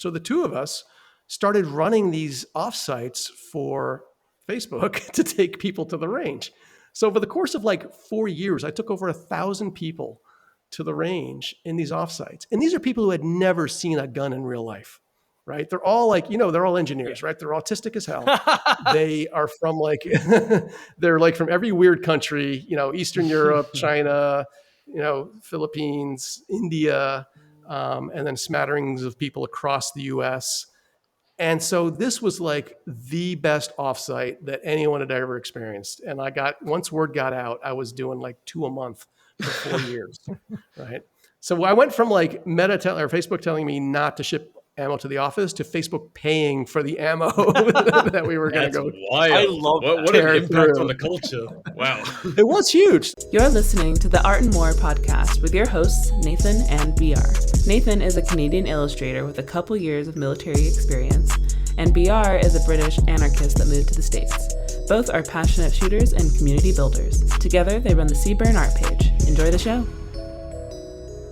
So the two of us started running these offsites for Facebook to take people to the range. So over the course of like 4 years, I took over 1,000 people to the range in these offsites. And these are people who had never seen a gun in real life, right? They're all like, they're all engineers, right? They're autistic as hell. They are from like, they're like from every weird country, Eastern Europe, China, Philippines, India, and then smatterings of people across the US. And so this was like the best offsite that anyone had ever experienced. And once word got out, I was doing like 2 a month for 4 years, right? So I went from like Facebook telling me not to ship ammo to the office to Facebook paying for the ammo that we were going to go. Wild. I love what an impact through. on the culture. Wow. It was huge. You're listening to the Art and More podcast with your hosts, Nathan and BR. Nathan is a Canadian illustrator with a couple years of military experience, and BR is a British anarchist that moved to the States. Both are passionate shooters and community builders. Together, they run the Seaburn Art page. Enjoy the show.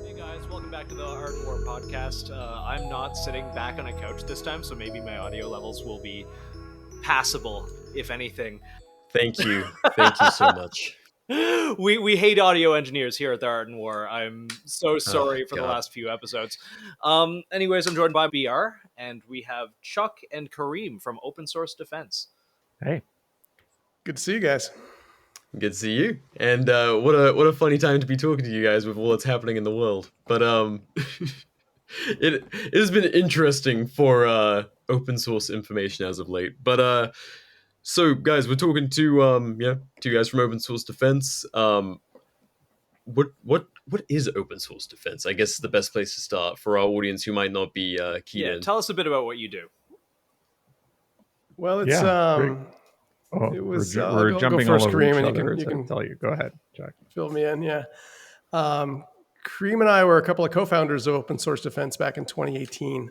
Hey guys, welcome back to the Art and More podcast. I'm not sitting back on a couch this time, so maybe my audio levels will be passable, if anything. Thank you so much. We hate audio engineers here at the Art and War. I'm so sorry for the last few episodes. Anyways, I'm joined by BR, and we have Chuck and Kareem from Open Source Defense. Hey. Good to see you guys. Good to see you. And what a funny time to be talking to you guys with all that's happening in the world. But it has been interesting for open source information as of late. But so guys, we're talking to two guys from Open Source Defense. What is Open Source Defense? I guess is the best place to start for our audience who might not be keyed in. Tell us a bit about what you do. Well, it's it was. We're jumping go first, all over Kareem, each and other. you can tell you. Go ahead, Jack. Fill me in. Yeah. Kareem and I were a couple of co-founders of Open Source Defense back in 2018.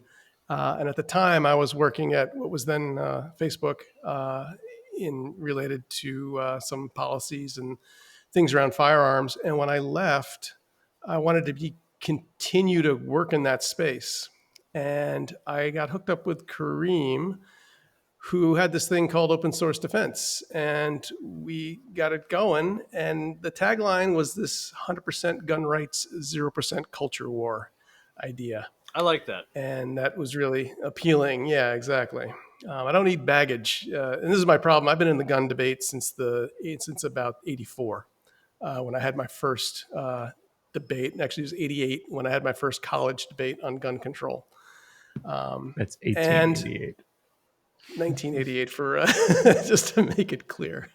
And at the time, I was working at what was then Facebook in related to some policies and things around firearms. And when I left, I wanted to continue to work in that space. And I got hooked up with Kareem, who had this thing called Open Source Defense. And we got it going. And the tagline was this 100% gun rights, 0% culture war idea. I like that. And that was really appealing. Yeah, exactly. I don't need baggage. And this is my problem. I've been in the gun debate since about 84, when I had my first debate. And actually, it was 88 when I had my first college debate on gun control. That's 1888. 1988 for just to make it clear.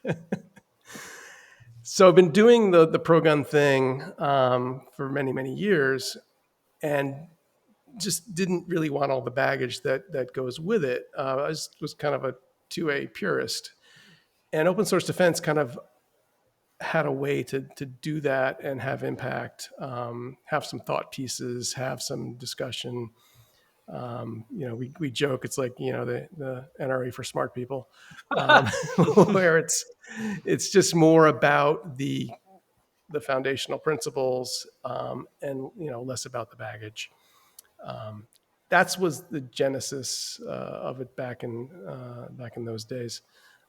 So I've been doing the pro-gun thing for many, many years, and just didn't really want all the baggage that goes with it. I was kind of a 2A purist, and Open Source Defense kind of had a way to do that and have impact, have some thought pieces, have some discussion. We joke it's like the NRA for smart people, where it's just more about the foundational principles and less about the baggage. That was the genesis of it back in those days,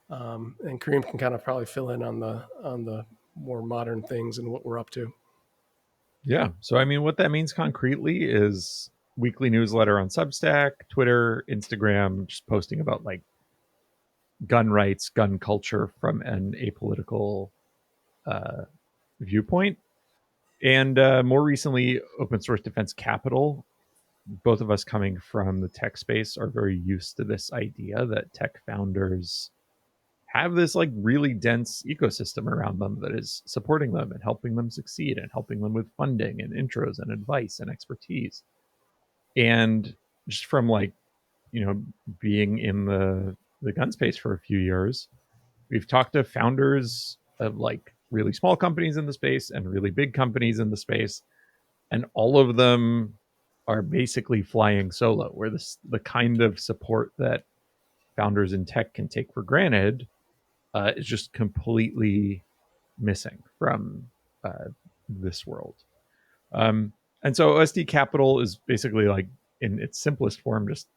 and Kareem can kind of probably fill in on the more modern things and what we're up to. Yeah, so I mean, what that means concretely is weekly newsletter on Substack, Twitter, Instagram, just posting about like gun rights, gun culture from an apolitical viewpoint, and more recently, Open Source Defense Capital. Both of us coming from the tech space are very used to this idea that tech founders have this like really dense ecosystem around them that is supporting them and helping them succeed and helping them with funding and intros and advice and expertise. And just from being in the gun space for a few years, we've talked to founders of like really small companies in the space and really big companies in the space, and all of them are basically flying solo, where the kind of support that founders in tech can take for granted is just completely missing from this world. And so OSD Capital is basically like in its simplest form, just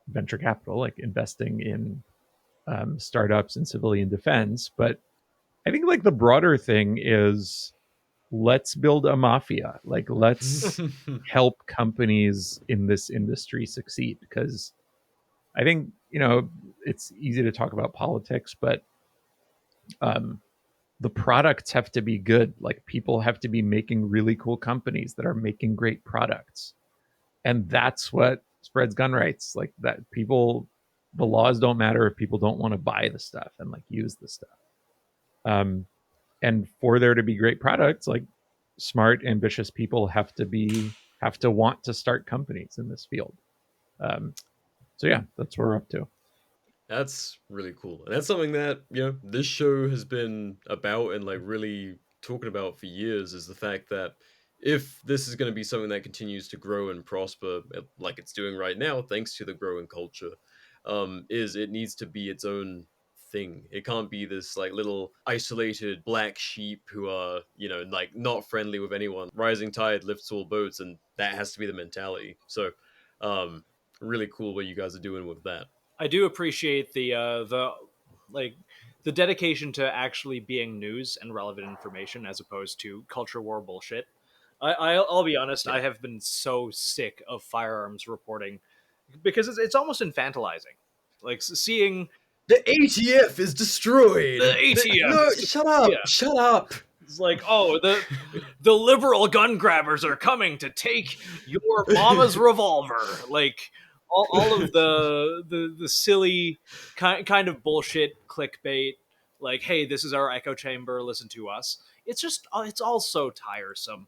venture capital, like investing in startups and civilian defense. But I think like the broader thing is, let's build a mafia. Like, let's help companies in this industry succeed. Because I think, it's easy to talk about politics, but the products have to be good. Like, people have to be making really cool companies that are making great products. And that's what spreads gun rights. Like, that people, the laws don't matter if people don't want to buy the stuff and like use the stuff. And for there to be great products, like, smart, ambitious people have to want to start companies in this field. So yeah, that's what we're up to. That's really cool. And that's something that, this show has been about and like really talking about for years, is the fact that if this is going to be something that continues to grow and prosper like it's doing right now, thanks to the growing culture, is it needs to be its own thing. It can't be this like little isolated black sheep who are, like not friendly with anyone. Rising tide lifts all boats, and that has to be the mentality. So, really cool what you guys are doing with that. I do appreciate the like the dedication to actually being news and relevant information as opposed to culture war bullshit. I'll be honest, Yeah. I have been so sick of firearms reporting because it's almost infantilizing. Like seeing The ATF is destroyed. the ATF. No, shut up! Yeah. Shut up! It's like, oh, the liberal gun grabbers are coming to take your mama's revolver. Like all of the silly kind of bullshit clickbait. Like, hey, this is our echo chamber. Listen to us. It's all so tiresome.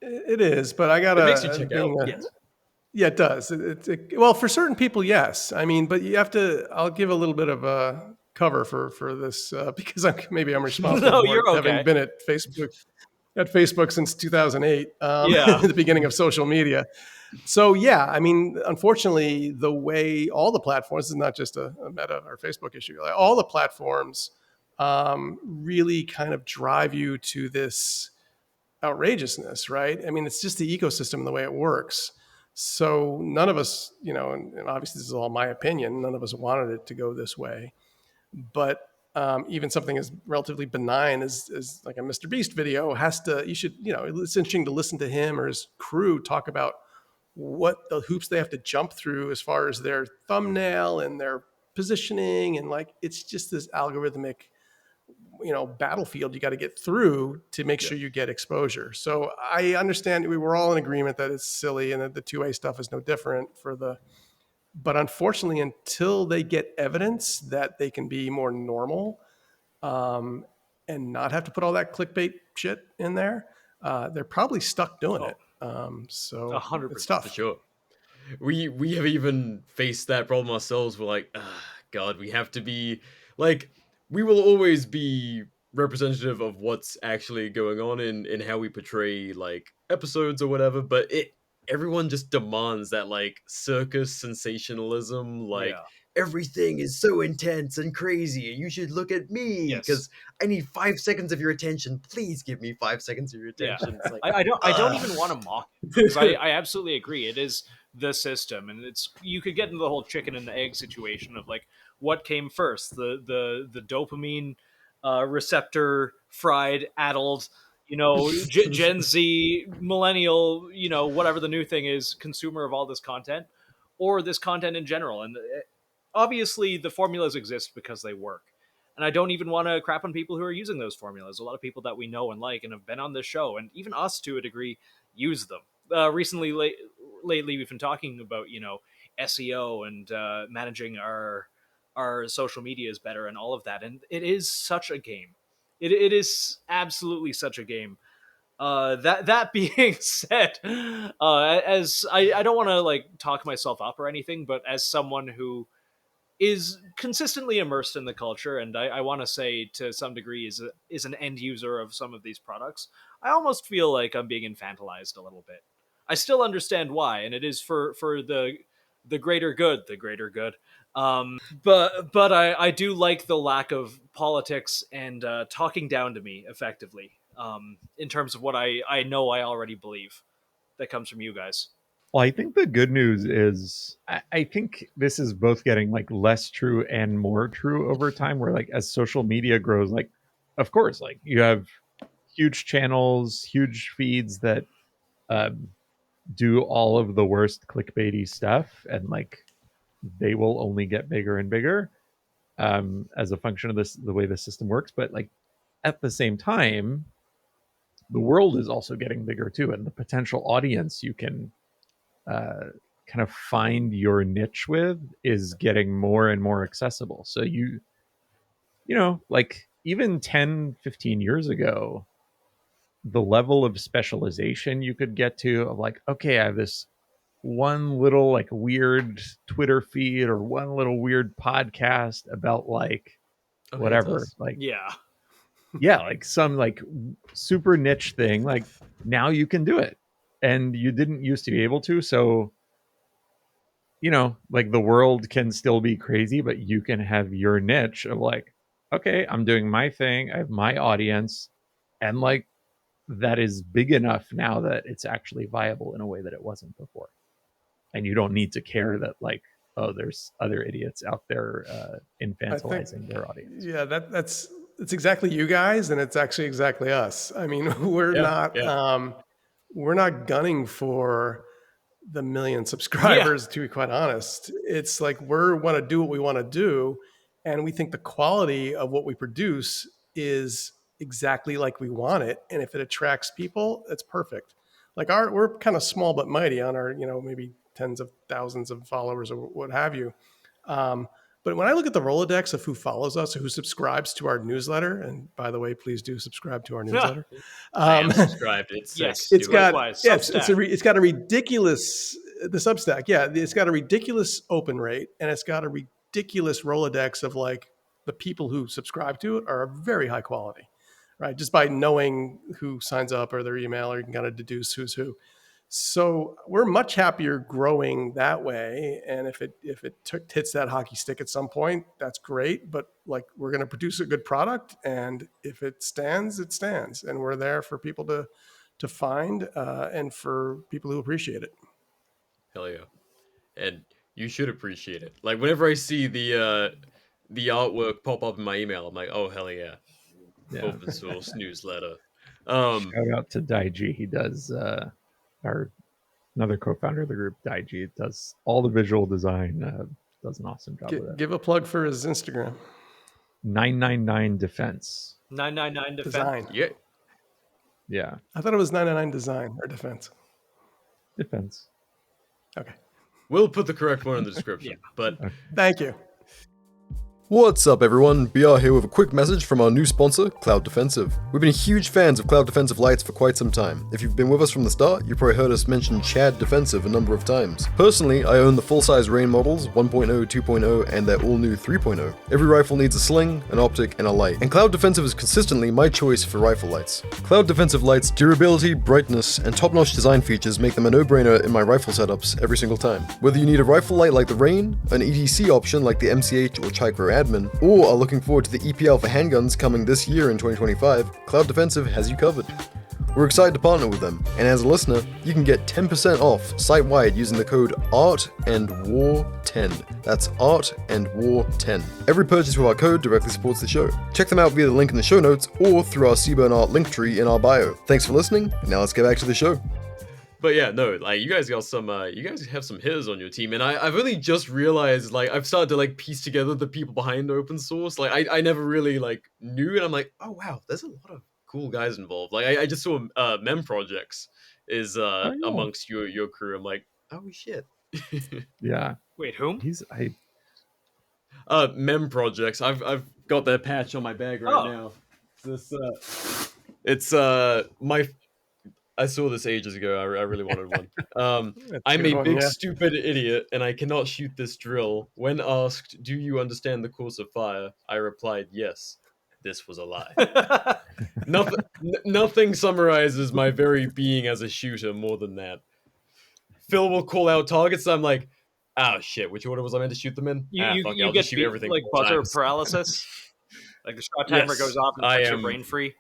It is, but I It gotta makes you check out. Yes. Yeah, it does. Well, for certain people, yes. I mean, but you have to. I'll give a little bit of a cover for this because maybe I'm responsible No, for you're it, having okay. been at Facebook since 2008, Yeah. the beginning of social media. So yeah, I mean, unfortunately, the way all the platforms, this is not just a Meta or Facebook issue, like all the platforms really kind of drive you to this outrageousness, right? I mean, it's just the ecosystem and the way it works. So none of us, and obviously this is all my opinion, none of us wanted it to go this way. But even something as relatively benign as like a Mr. Beast video it's interesting to listen to him or his crew talk about what the hoops they have to jump through as far as their thumbnail and their positioning. And like, it's just this algorithmic battlefield you got to get through to make sure you get exposure. So I understand we were all in agreement that it's silly and that the 2A stuff is no different but unfortunately, until they get evidence that they can be more normal and not have to put all that clickbait shit in there, they're probably stuck doing it. So 100%. it's tough. For sure. We have even faced that problem ourselves. We're like, God, we have to be like, we will always be representative of what's actually going on in how we portray like episodes or whatever, but everyone just demands that like circus sensationalism, like Yeah. everything is so intense and crazy. You should look at me Yes. because I need 5 seconds of your attention. Please give me 5 seconds of your Yeah. attention. It's like, I don't even want to mock it because I absolutely agree. It is the system, and you could get into the whole chicken and the egg situation of like what came first, the dopamine receptor fried addled, Gen Z millennial, whatever the new thing is, consumer of all this content, or this content in general. And obviously the formulas exist because they work. And I don't even want to crap on people who are using those formulas. A lot of people that we know and like and have been on this show, and even us to a degree, use them. Recently, lately, we've been talking about SEO and managing our social medias better and all of that. And it is such a game. It is absolutely such a game. That being said, as I don't want to like talk myself up or anything, but as someone who is consistently immersed in the culture, and I want to say to some degree is an end user of some of these products, I almost feel like I'm being infantilized a little bit. I still understand why, and it is for the greater good, but I do like the lack of politics and talking down to me effectively in terms of what I know I already believe. that comes from you guys. Well, I think the good news is I think this is both getting like less true and more true over time, where like as social media grows, like of course, like you have huge channels, huge feeds that um, do all of the worst clickbaity stuff, and like they will only get bigger and bigger as a function of this, the way the system works. But like at the same time, the world is also getting bigger too, and the potential audience you can kind of find your niche with is getting more and more accessible. So you know, like even 10, 15 years ago, the level of specialization you could get to of like, okay, I have this one little like weird Twitter feed or one little weird podcast about like Okay, it's whatever, us. like Yeah. yeah, like some like super niche thing. Like now you can do it, and you didn't used to be able to. So you know, like the world can still be crazy, but you can have your niche of like, okay, I'm doing my thing, I have my audience, and like that is big enough now that it's actually viable in a way that it wasn't before. And you don't need to care that like, oh, there's other idiots out there I think, infantilizing their audience. yeah, that's it's exactly you guys, and it's actually exactly us. I mean, we're not gunning for the million subscribers, to be quite honest. It's like we want to do what we want to do, and we think the quality of what we produce is exactly like we want it. And if it attracts people, it's perfect. Like we're kind of small but mighty on our, maybe tens of thousands of followers or what have you. But when I look at the Rolodex of who follows us, or who subscribes to our newsletter, and by the way, please do subscribe to our newsletter. I am subscribed. It's sick. Yes. It's Do it. got Likewise, it's got a ridiculous the Substack. Yeah, it's got a ridiculous open rate, and it's got a ridiculous Rolodex of like the people who subscribe to it are very high quality, right? Just by knowing who signs up or their email, or you can kind of deduce who's who. So we're much happier growing that way. And if it hits that hockey stick at some point, that's great. But like we're going to produce a good product, and if it stands, it stands, and we're there for people to find and for people who appreciate it. Hell yeah. And you should appreciate it. Like whenever I see the artwork pop up in my email, I'm like, oh hell yeah. Yeah. Open source newsletter. Shout out to Daiji. He does our another co-founder of the group, Daiji, does all the visual design, does an awesome job with it. Give a plug for his Instagram. 999 Defense. 999 defense. Design. Yeah. Yeah. I thought it was 999 Design or Defense. Defense. Okay. We'll put the correct one in the description. But Thank you. What's up everyone, BR here with a quick message from our new sponsor, Cloud Defensive. We've been huge fans of Cloud Defensive lights for quite some time. If you've been with us from the start, you've probably heard us mention Chad Defensive a number of times. Personally, I own the full-size Rain models, 1.0, 2.0, and their all-new 3.0. Every rifle needs a sling, an optic, and a light, and Cloud Defensive is consistently my choice for rifle lights. Cloud Defensive lights' durability, brightness, and top-notch design features make them a no-brainer in my rifle setups every single time. Whether you need a rifle light like the Rain, an EDC option like the MCH or Chicro Admin, or are looking forward to the EPL for handguns coming this year in 2025, Cloud Defensive has you covered. We're excited to partner with them, and as a listener, you can get 10% off site-wide using the code ARTANDWAR10. That's ARTANDWAR10. Every purchase with our code directly supports the show. Check them out via the link in the show notes or through our Seaburn Art link tree in our bio. Thanks for listening, and now let's get back to the show. But yeah, no, like you guys got some, you guys have some hitters on your team, and I've only just realized, like, I've started to like piece together the people behind open source. Like, I never really like knew, and I'm like, oh wow, there's a lot of cool guys involved. Like, I just saw Mem Projects is amongst your crew. I'm like, oh shit. Yeah. Wait, whom? Mem Projects. I've got their patch on my bag right now. It's my. I saw this ages ago. I really wanted one. I'm a big stupid idiot, and I cannot shoot this drill. When asked, "Do you understand the course of fire?" I replied, "Yes." This was a lie. Nothing summarizes my very being as a shooter more than that. Phil will call out targets. I'm like, oh shit, which order was I meant to shoot them in? You I'll get just shoot everything like buzzer paralysis. Like the shot timer goes off and sets your brain free.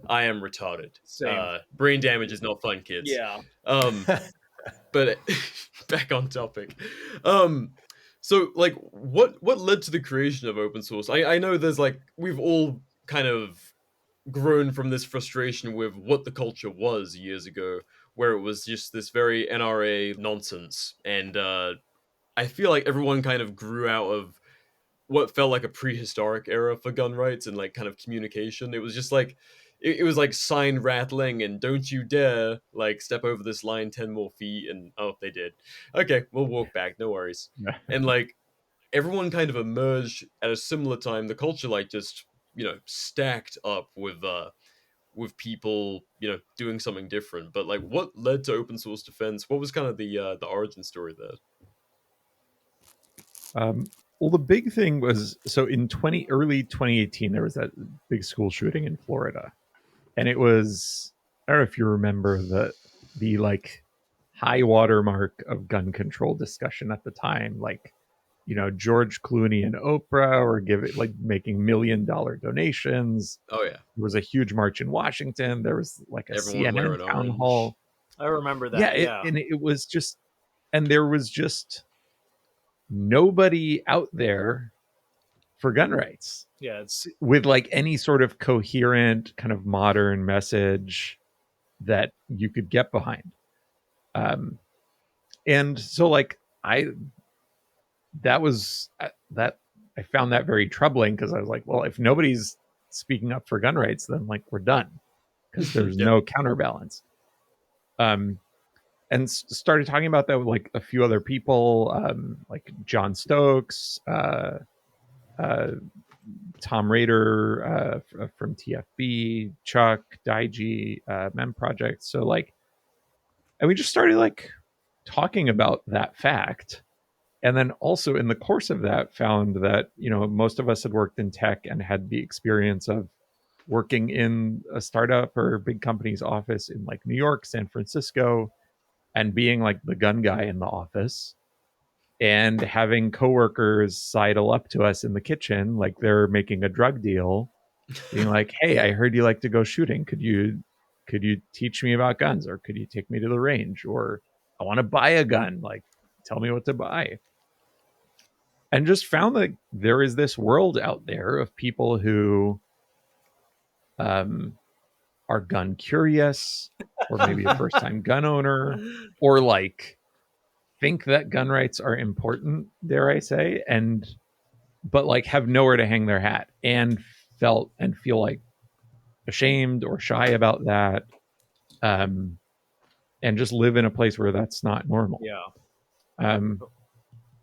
I am retarded. Same. Brain damage is not fun, kids. Yeah. But back on topic. So like what led to the creation of open source? I know there's like we've all kind of grown from this frustration with what the culture was years ago, where it was just this very NRA nonsense. And I feel like everyone kind of grew out of what felt like a prehistoric era for gun rights and like kind of communication. It was just like it was like sign rattling and don't you dare like step over this line 10 more feet, and oh they did. Okay, we'll walk back, no worries. And like everyone kind of emerged at a similar time. The culture like just, stacked up with people, doing something different. But like what led to open source defense? What was kind of the origin story there? Well, the big thing was, so in early 2018, there was that big school shooting in Florida, and it was, I don't know if you remember the like high watermark of gun control discussion at the time, like, George Clooney and Oprah were making $1 million donations. Oh yeah, There was a huge march in Washington. There was like a everyone CNN wearing town orange. hall. I remember that. Yeah. And it was just, and there was just nobody out there for gun rights. Yeah, it's With like any sort of coherent kind of modern message that you could get behind. And so like that I found that very troubling, because I was like, well, if nobody's speaking up for gun rights, then like we're done, because there's Yep. no counterbalance. And started talking about that with like a few other people, like John Stokes, Tom Rader from TFB, Chuck, Daiji, Mem Project. So like, and we just started like talking about that fact. And then also in the course of that found that, most of us had worked in tech and had the experience of working in a startup or big company's office in like New York, San Francisco, and being like the gun guy in the office, and having coworkers sidle up to us in the kitchen like they're making a drug deal, being like, hey, I heard you like to go shooting, could you teach me about guns, or could you take me to the range, or I want to buy a gun, like tell me what to buy. And just found that there is this world out there of people who are gun curious, or maybe a first time gun owner, or like think that gun rights are important, dare I say, but like have nowhere to hang their hat, and feel like ashamed or shy about that, and just live in a place where that's not normal. yeah.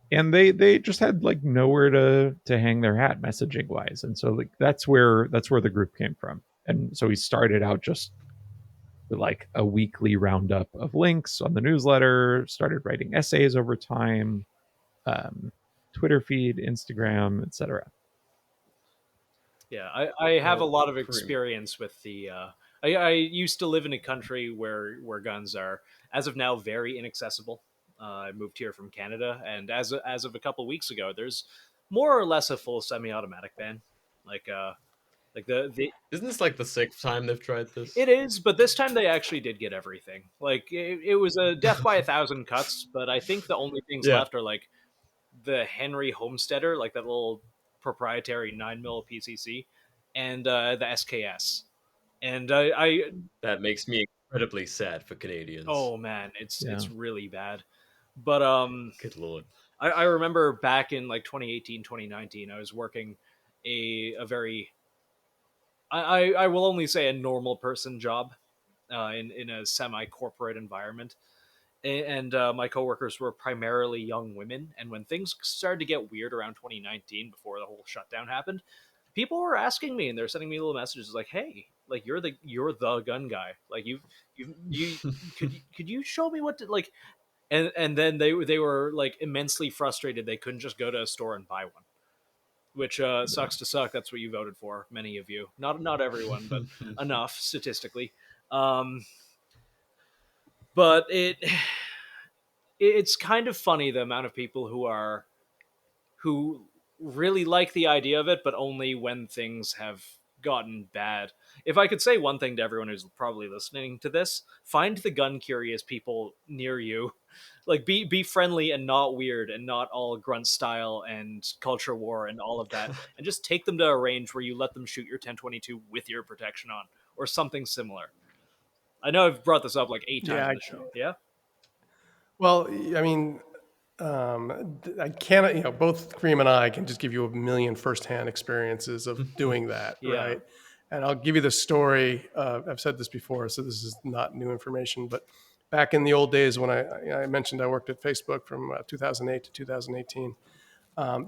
And they just had like nowhere to hang their hat messaging wise, and so like that's where the group came from. And so we started out just with like a weekly roundup of links on the newsletter, started writing essays over time, Twitter feed, Instagram, etc. Yeah, I have a Well, lot of Kareem. experience with the. I used to live in a country where guns are, as of now, very inaccessible. I moved here from Canada, and as of a couple weeks ago, there's more or less a full semi-automatic ban. Like the Isn't this like the sixth time they've tried this? it is, but this time they actually did get everything. Like it was a death by 1,000 cuts, but I think the only things Yeah. left are like the Henry Homesteader, like that little proprietary 9mm PCC, and the SKS. And That makes me incredibly sad for Canadians. oh man, it's Yeah. it's really bad. But Good lord. I remember back in like 2018, 2019, I was working a very I will only say a normal person job in a semi corporate environment. And my coworkers were primarily young women. And when things started to get weird around 2019, before the whole shutdown happened, people were asking me, and they're sending me little messages like, "Hey, like you're the gun guy. Like you could you show me what to like?" And then they were like immensely frustrated they couldn't just go to a store and buy one. Which sucks to suck. That's what you voted for, many of you. Not everyone, but enough statistically. But it's kind of funny the amount of people who really like the idea of it, but only when things have gotten bad. If I could say one thing to everyone who's probably listening to this, find the gun curious people near you. Like be friendly and not weird and not all grunt style and culture war and all of that, and just take them to a range where you let them shoot your 1022 with your protection on or something similar. I know I've brought this up like 8 times Yeah. in the show. Yeah. Well, I mean, I cannot, both Kareem and I can just give you a million firsthand experiences of doing that, Yeah. right? And I'll give you the story. I've said this before, so this is not new information. But back in the old days when I mentioned I worked at Facebook from 2008 to 2018,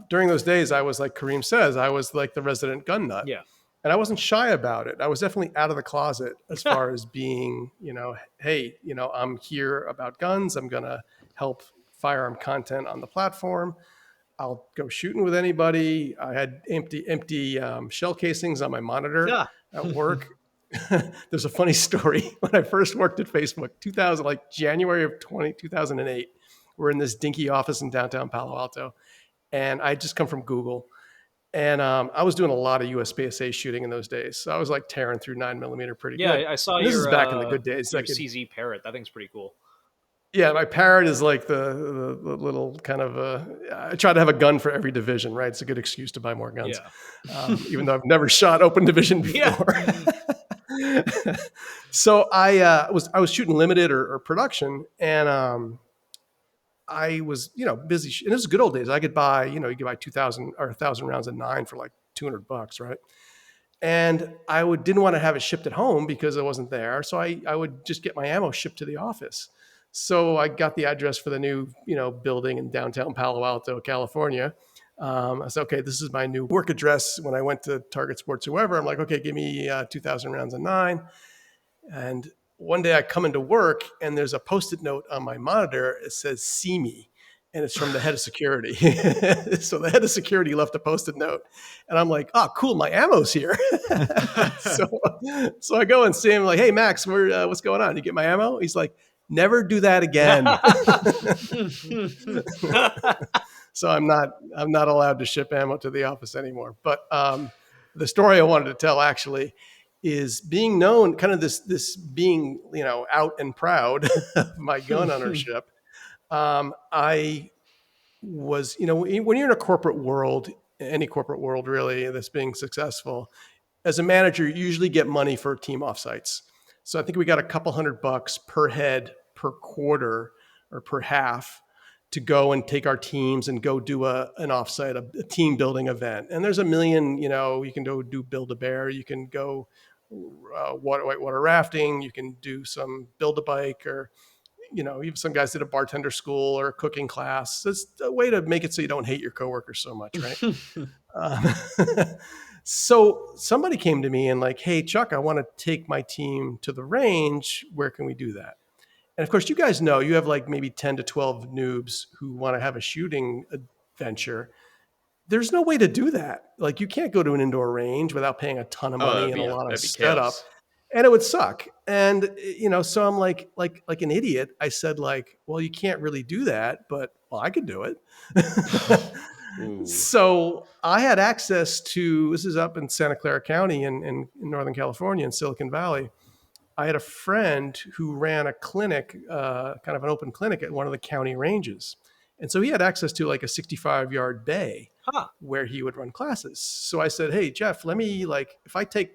during those days, I was like Kareem says, I was like the resident gun nut. Yeah. And I wasn't shy about it. I was definitely out of the closet as far as being, hey, I'm here about guns. I'm going to help firearm content on the platform. I'll go shooting with anybody. I had empty shell casings on my monitor Yeah. at work. There's a funny story. When I first worked at Facebook, 2000, like January of 2008, we're in this dinky office in downtown Palo Alto. And I just come from Google. And I was doing a lot of USPSA shooting in those days. So I was like tearing through 9mm pretty good. Yeah, I saw And this your is back in the good days. your CZ Parrot. That thing's pretty cool. Yeah, my Parrot is like the little kind of I try to have a gun for every division, right? It's a good excuse to buy more guns. Yeah. Even though I've never shot open division before. Yeah. So I was shooting limited or production, and I was, busy. And this is good old days. I could buy, you could buy 2,000 or 1,000 rounds of 9 for like $200, right? And I didn't want to have it shipped at home because I wasn't there. So I would just get my ammo shipped to the office. So I got the address for the new, building in downtown Palo Alto, California. I said, okay, this is my new work address. When I went to Target Sports, whoever, I'm like, okay, give me 2,000 rounds of 9. And one day I come into work and there's a Post-it note on my monitor. It says, "See me." And it's from the head of security. So the head of security left a Post-it note. And I'm like, oh, cool, my ammo's here. so I go and see him like, hey, Max, what's going on? You get my ammo? He's like, never do that again. So I'm not allowed to ship ammo to the office anymore. But the story I wanted to tell actually is being known, kind of this being, out and proud of my gun ownership. I was, when you're in a corporate world, any corporate world really that's being successful, as a manager, you usually get money for team offsites. So I think we got a couple $100 per head per quarter or per half to go and take our teams and go do an offsite, a team building event. And there's a million, you can go do Build-A-Bear, you can go whitewater rafting, you can do some Build-A-Bike, or even some guys did a bartender school or a cooking class. It's a way to make it so you don't hate your coworkers so much, right? So somebody came to me and like, hey, Chuck, I want to take my team to the range. Where can we do that? And of course, you guys know you have like maybe 10 to 12 noobs who want to have a shooting adventure. There's no way to do that. Like, you can't go to an indoor range without paying a ton of money and a lot of setup. And it would suck. And, so I'm like an idiot. I said like, well, you can't really do that, but well, I could do it. So I had access to, this is up in Santa Clara County in Northern California in Silicon Valley. I had a friend who ran a clinic, kind of an open clinic at one of the county ranges. And so he had access to like a 65-yard bay where he would run classes. So I said, hey, Jeff, let me if I take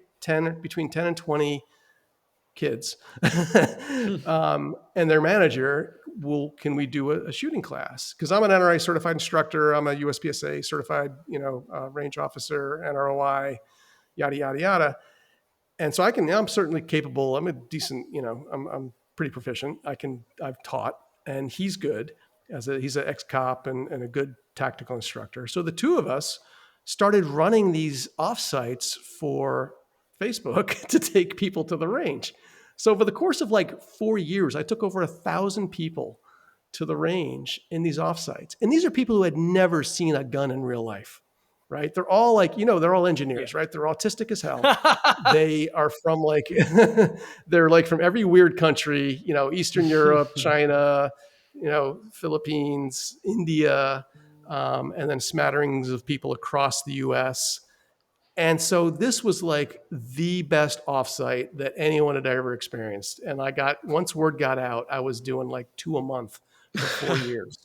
between 10 and 20 kids and their manager, can we do a shooting class? Because I'm an NRA certified instructor. I'm a USPSA certified, range officer, NROI, yada, yada, yada. And so I'm certainly capable. I'm a decent, I'm pretty proficient. I've taught, and he's good he's an ex-cop and a good tactical instructor. So the two of us started running these offsites for Facebook to take people to the range. So over the course of like 4 years, I took over 1,000 people to the range in these offsites. And these are people who had never seen a gun in real life, right? They're all like, they're all engineers, right? They're autistic as hell. They are from they're like from every weird country, Eastern Europe, China, Philippines, India, and then smatterings of people across the US. And so this was like the best offsite that anyone had ever experienced. And once word got out, I was doing like 2 a month for 4 years,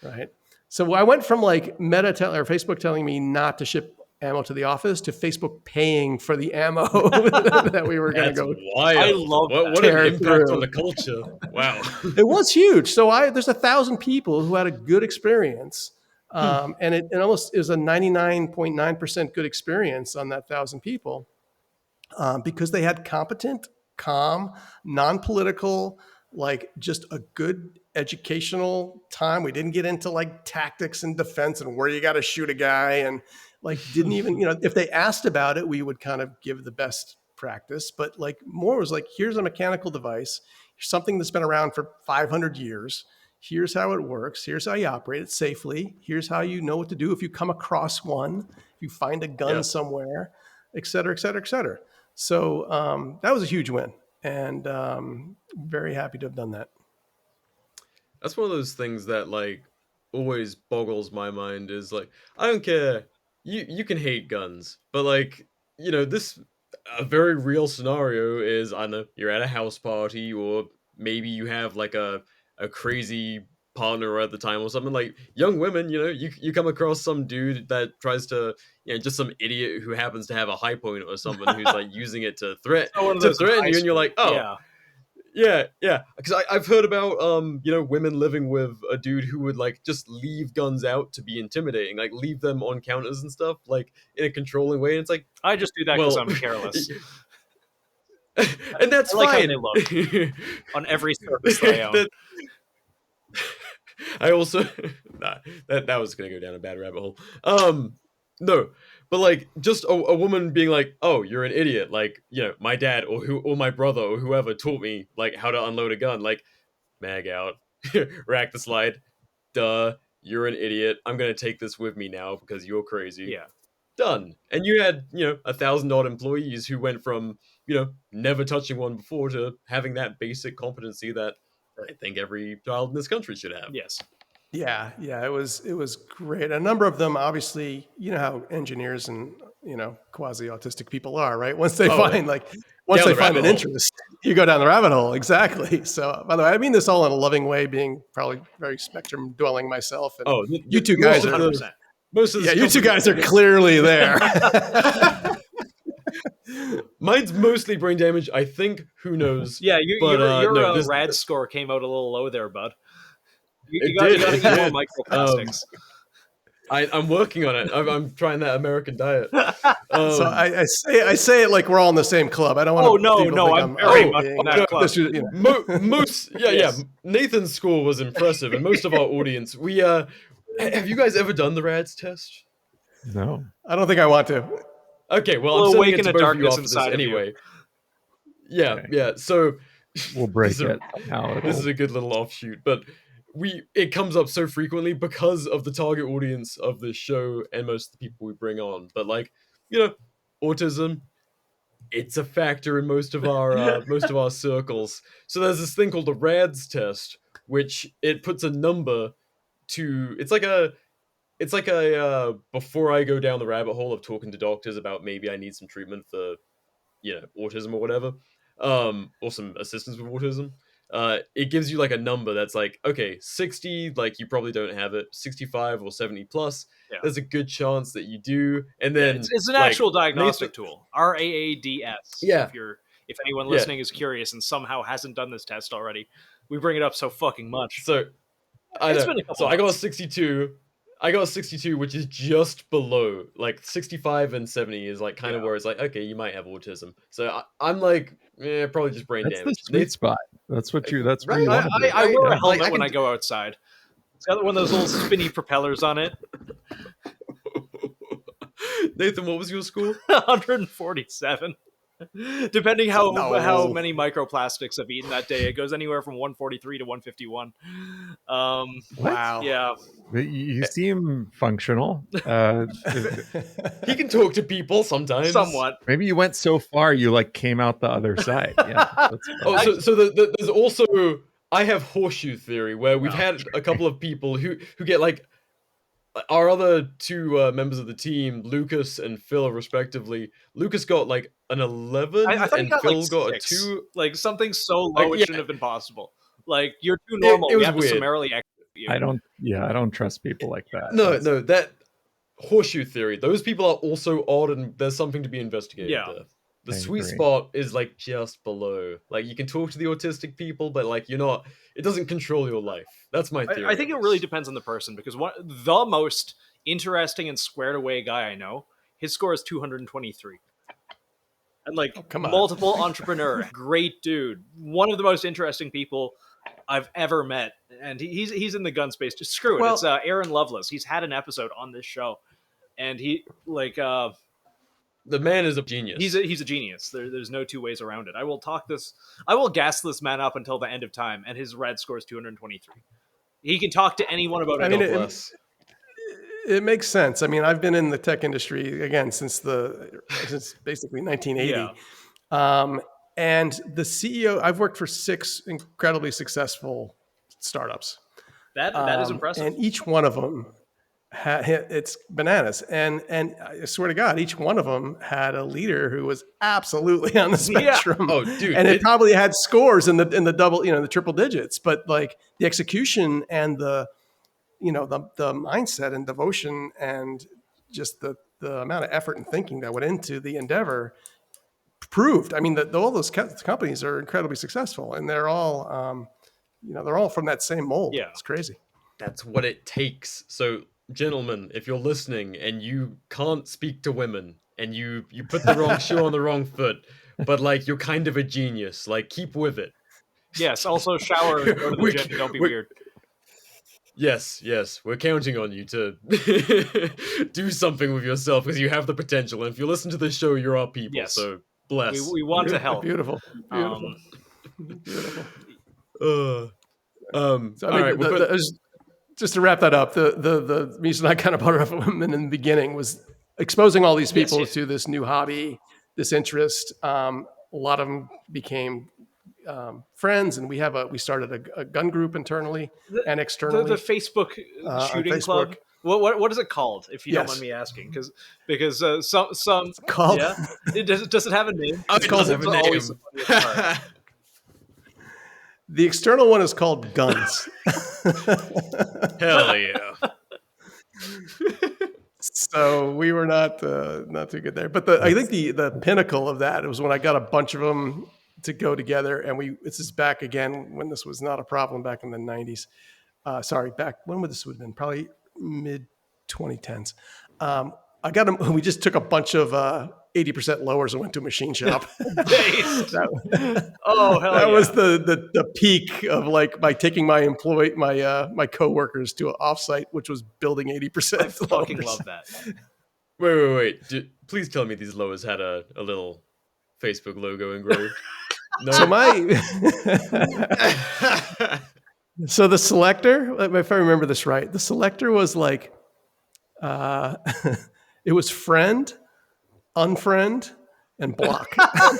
right? So I went from like Facebook telling me not to ship ammo to the office to Facebook paying for the ammo that we were going to That's go wild. I love that. What an tear impact through. on the culture. Wow. It was huge. So there's 1,000 people who had a good experience. And it almost is a 99.9% good experience on that 1,000 people because they had competent, calm, non-political, like just a good educational time. We didn't get into like tactics and defense and where you got to shoot a guy, and like didn't even, if they asked about it, we would kind of give the best practice. But like more was like, here's a mechanical device, here's something that's been around for 500 years. Here's how it works. Here's how you operate it safely. Here's how you know what to do if you come across one, if you find a gun somewhere, et cetera, et cetera, et cetera. So that was a huge win, and very happy to have done that. That's one of those things that like always boggles my mind is like, I don't care. You can hate guns, but like, this a very real scenario is, I don't know, you're at a house party, or maybe you have like a crazy partner at the time or something. Like young women, you come across some dude that tries to, just some idiot who happens to have a high point or something who's like using it to threaten you, and you're like, oh. Yeah. Because I've heard about women living with a dude who would like just leave guns out to be intimidating, like leave them on counters and stuff, like in a controlling way. And it's like, I just do that because I'm careless. And that's I like fine. how they look on every surface they own. I also that was gonna go down a bad rabbit hole. No, but like just a woman being like, "Oh, you're an idiot." Like, my dad or my brother or whoever taught me like how to unload a gun. Like, mag out, rack the slide. Duh, you're an idiot. I'm gonna take this with me now because you're crazy. Yeah. Done. And you had 1,000 odd employees who went from never touching one before to having that basic competency that I think every child in this country should have. Yes. Yeah, it was great. A number of them, obviously, how engineers and quasi autistic people are, right? Once they find an interest, you go down the rabbit hole. Exactly. So, by the way, I mean this all in a loving way, being probably very spectrum dwelling myself. And you two guys are 100%. You two guys are clearly there. Mine's mostly brain damage, I think. Who knows? Yeah, your RAADS score came out a little low there, bud. You got to eat more microplastics. I'm working on it. I'm trying that American diet. So I say it like we're all in the same club. I don't want to. No, I'm very much in that club. Most, Nathan's score was impressive, and most of our audience. We have you guys ever done the RAADS test? No, I don't think I want to. Okay, well, I'm sending it to both of you after this anyway. You. Yeah. So we'll break it. This is a good little offshoot, but it comes up so frequently because of the target audience of this show and most of the people we bring on. But like, autism, it's a factor in most of our circles. So there's this thing called the RAADS test, which it puts a number to. It's like a before I go down the rabbit hole of talking to doctors about maybe I need some treatment for autism or whatever, or some assistance with autism. It gives you like a number that's like, okay, 60, like you probably don't have it. 65 or 70 plus, there's a good chance that you do. And then it's an actual diagnostic tool, RAADS. Yeah. If anyone listening is curious and somehow hasn't done this test already, we bring it up so fucking much. So I got a 62. I got a 62, which is just below, like 65 and 70 is like kind of where it's like, okay, you might have autism. So I'm like, probably just brain damage. That's the sweet spot. That's what you. That's right. I wear a helmet when I go outside. It's got one of those little spinny propellers on it. Nathan, what was your score? 147. Depending how many microplastics I've eaten that day, it goes anywhere from 143 to 151. Wow. Yeah. You seem functional. He can talk to people sometimes. Somewhat. Maybe you went so far you like came out the other side. Yeah. So there's also, I have horseshoe theory where we've had a couple of people who get like our other two members of the team, Lucas and Phil, respectively, Lucas got like an 11, I thought he and got Phil like got 6. a 2. Like something so low it Yeah, shouldn't have been possible. Like you're too it normal. We was have to weird. summarily execute you. I don't trust people like that. No, no, that horseshoe theory. Those people are also odd, and there's something to be investigated Yeah. there. The I sweet agree. spot is like just below. Like you can talk to the autistic people, but like you're not. It doesn't control your life. That's my theory. I think it really depends on the person because the most interesting and squared away guy I know, his score is 223. And like come on. multiple entrepreneur, great dude, one of the most interesting people I've ever met, and he's in the gun space. Just screw it. Well- It's Aaron Lovelace. He's had an episode on this show, and he like The man is a genius. he's a genius. There's no two ways around it. I will gas this man up until the end of time, and his red score is 223. He can talk to anyone about I mean, it. Bless. It makes sense. I mean, I've been in the tech industry again since basically 1980. Yeah. And the CEO, I've worked for 6 incredibly successful startups. That is impressive. And each one of them, it's bananas. And I swear to God, each one of them had a leader who was absolutely on the spectrum. Oh, dude, and it probably had scores in the double, the triple digits. But like the execution and the mindset and devotion and just the amount of effort and thinking that went into the endeavor proved. I mean, that all those companies are incredibly successful, and they're all, they're all from that same mold. Yeah. It's crazy. That's what it takes. So, gentlemen, if you're listening and you can't speak to women and you put the wrong shoe on the wrong foot, but like you're kind of a genius, like keep with it. Yes. Also, shower. Go to the gym. Don't be weird. Yes, we're counting on you to do something with yourself because you have the potential. And if you listen to this show, you're our people. Yes. So bless. We want to help. Beautiful. Beautiful. So I all mean, right, just to wrap that up, the reason I kind of brought it up in the beginning was exposing all these people to this new hobby, this interest. A lot of them became friends, and we started a gun group internally and externally. The Facebook shooting Facebook. club. What is it called? If you don't mind me asking, because some It's called. yeah, does it have a name? It's called have a name. Always the funniest part. The external one is called Guns. Hell yeah. So we were not too good there, but I think the pinnacle of that was when I got a bunch of them to go together, and this is back again when this was not a problem back in the 90s. Back when would this have been? Probably mid 2010s. I got them. We just took a bunch of 80% lowers and went to a machine shop. Oh hell! That was the peak of like by taking my my coworkers to an offsite, which was building 80%. I fucking love that. Wait. Please tell me these lowers had a little Facebook logo engraved. No. So the selector, if I remember this right, the selector was like, it was friend, unfriend, and block.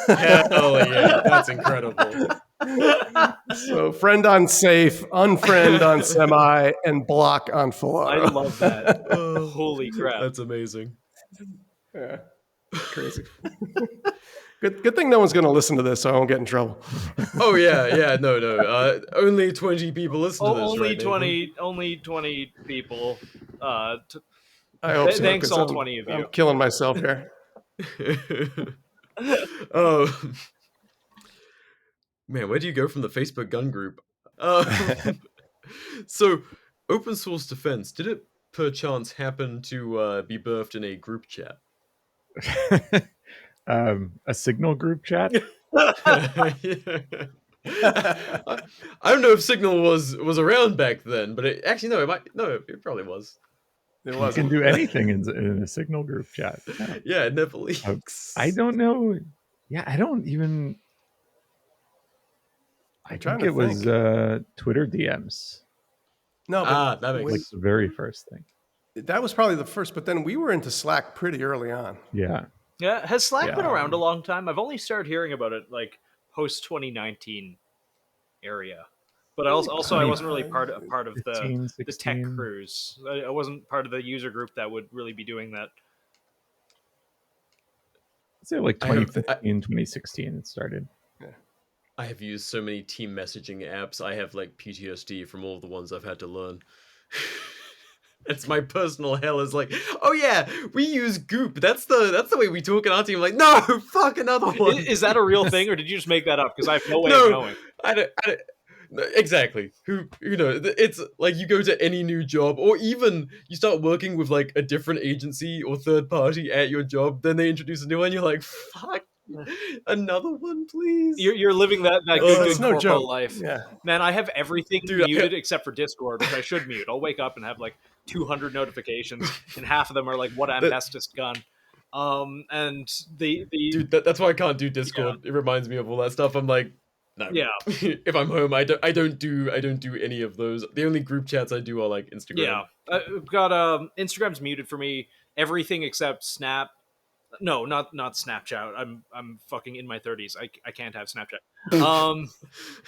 Hell yeah, that's incredible. So friend on safe, unfriend on semi, and block on full auto. I love that. Holy crap! That's amazing. Yeah, crazy. Good thing no one's going to listen to this, so I won't get in trouble. Oh yeah, no. Only 20 people listen to this. Only right, 20. Only 20 people. I hope so. Thanks 'cause all I'm- 20 of you. I'm killing myself here. Oh man, where do you go from the Facebook gun group? So, open source defense, did it perchance happen to be birthed in a group chat? A Signal group chat. I don't know if Signal was around back then, but it probably was. It You was. can do anything in a Signal group chat. Yeah, it never leaks. I don't know. Yeah, I don't even. I trying think to it was think. Twitter DMs, No, but that makes like the very first thing. that was probably the first. But then we were into Slack pretty early on. Yeah. Yeah, has Slack Yeah. been around a long time? I've only started hearing about it like post 2019 area. But also I wasn't really 25. part of 15, the tech 16. crews. I wasn't part of the user group that would really be doing that. I'd say like I have- 2015, 2016 it started. I have used so many team messaging apps. I have like PTSD from all the ones I've had to learn. It's my personal hell. Is like, oh yeah, we use Goop. That's the way we talk in our team. I'm like, no, fuck another one. Is that a real thing, or did you just make that up? Because I have no way No, of knowing. I don't, no, exactly. Who know? It's like you go to any new job, or even you start working with like a different agency or third party at your job. Then they introduce a new one. You're like, fuck, another one, please. You're living that Oh, good it's no corpo joke. life. Yeah. Man, I have everything Dude, muted except for Discord, which I should mute. I'll wake up and have like 200 notifications, and half of them are like, "What Ambestis gun?" And the Dude, that's why I can't do Discord. It reminds me of all that stuff. I'm like, no. Yeah. If I'm home, I don't do any of those. The only group chats I do are like Instagram. Yeah, I've got Instagram's muted for me. Everything except Snap. No, not Snapchat. I'm fucking in my 30s. I can't have Snapchat.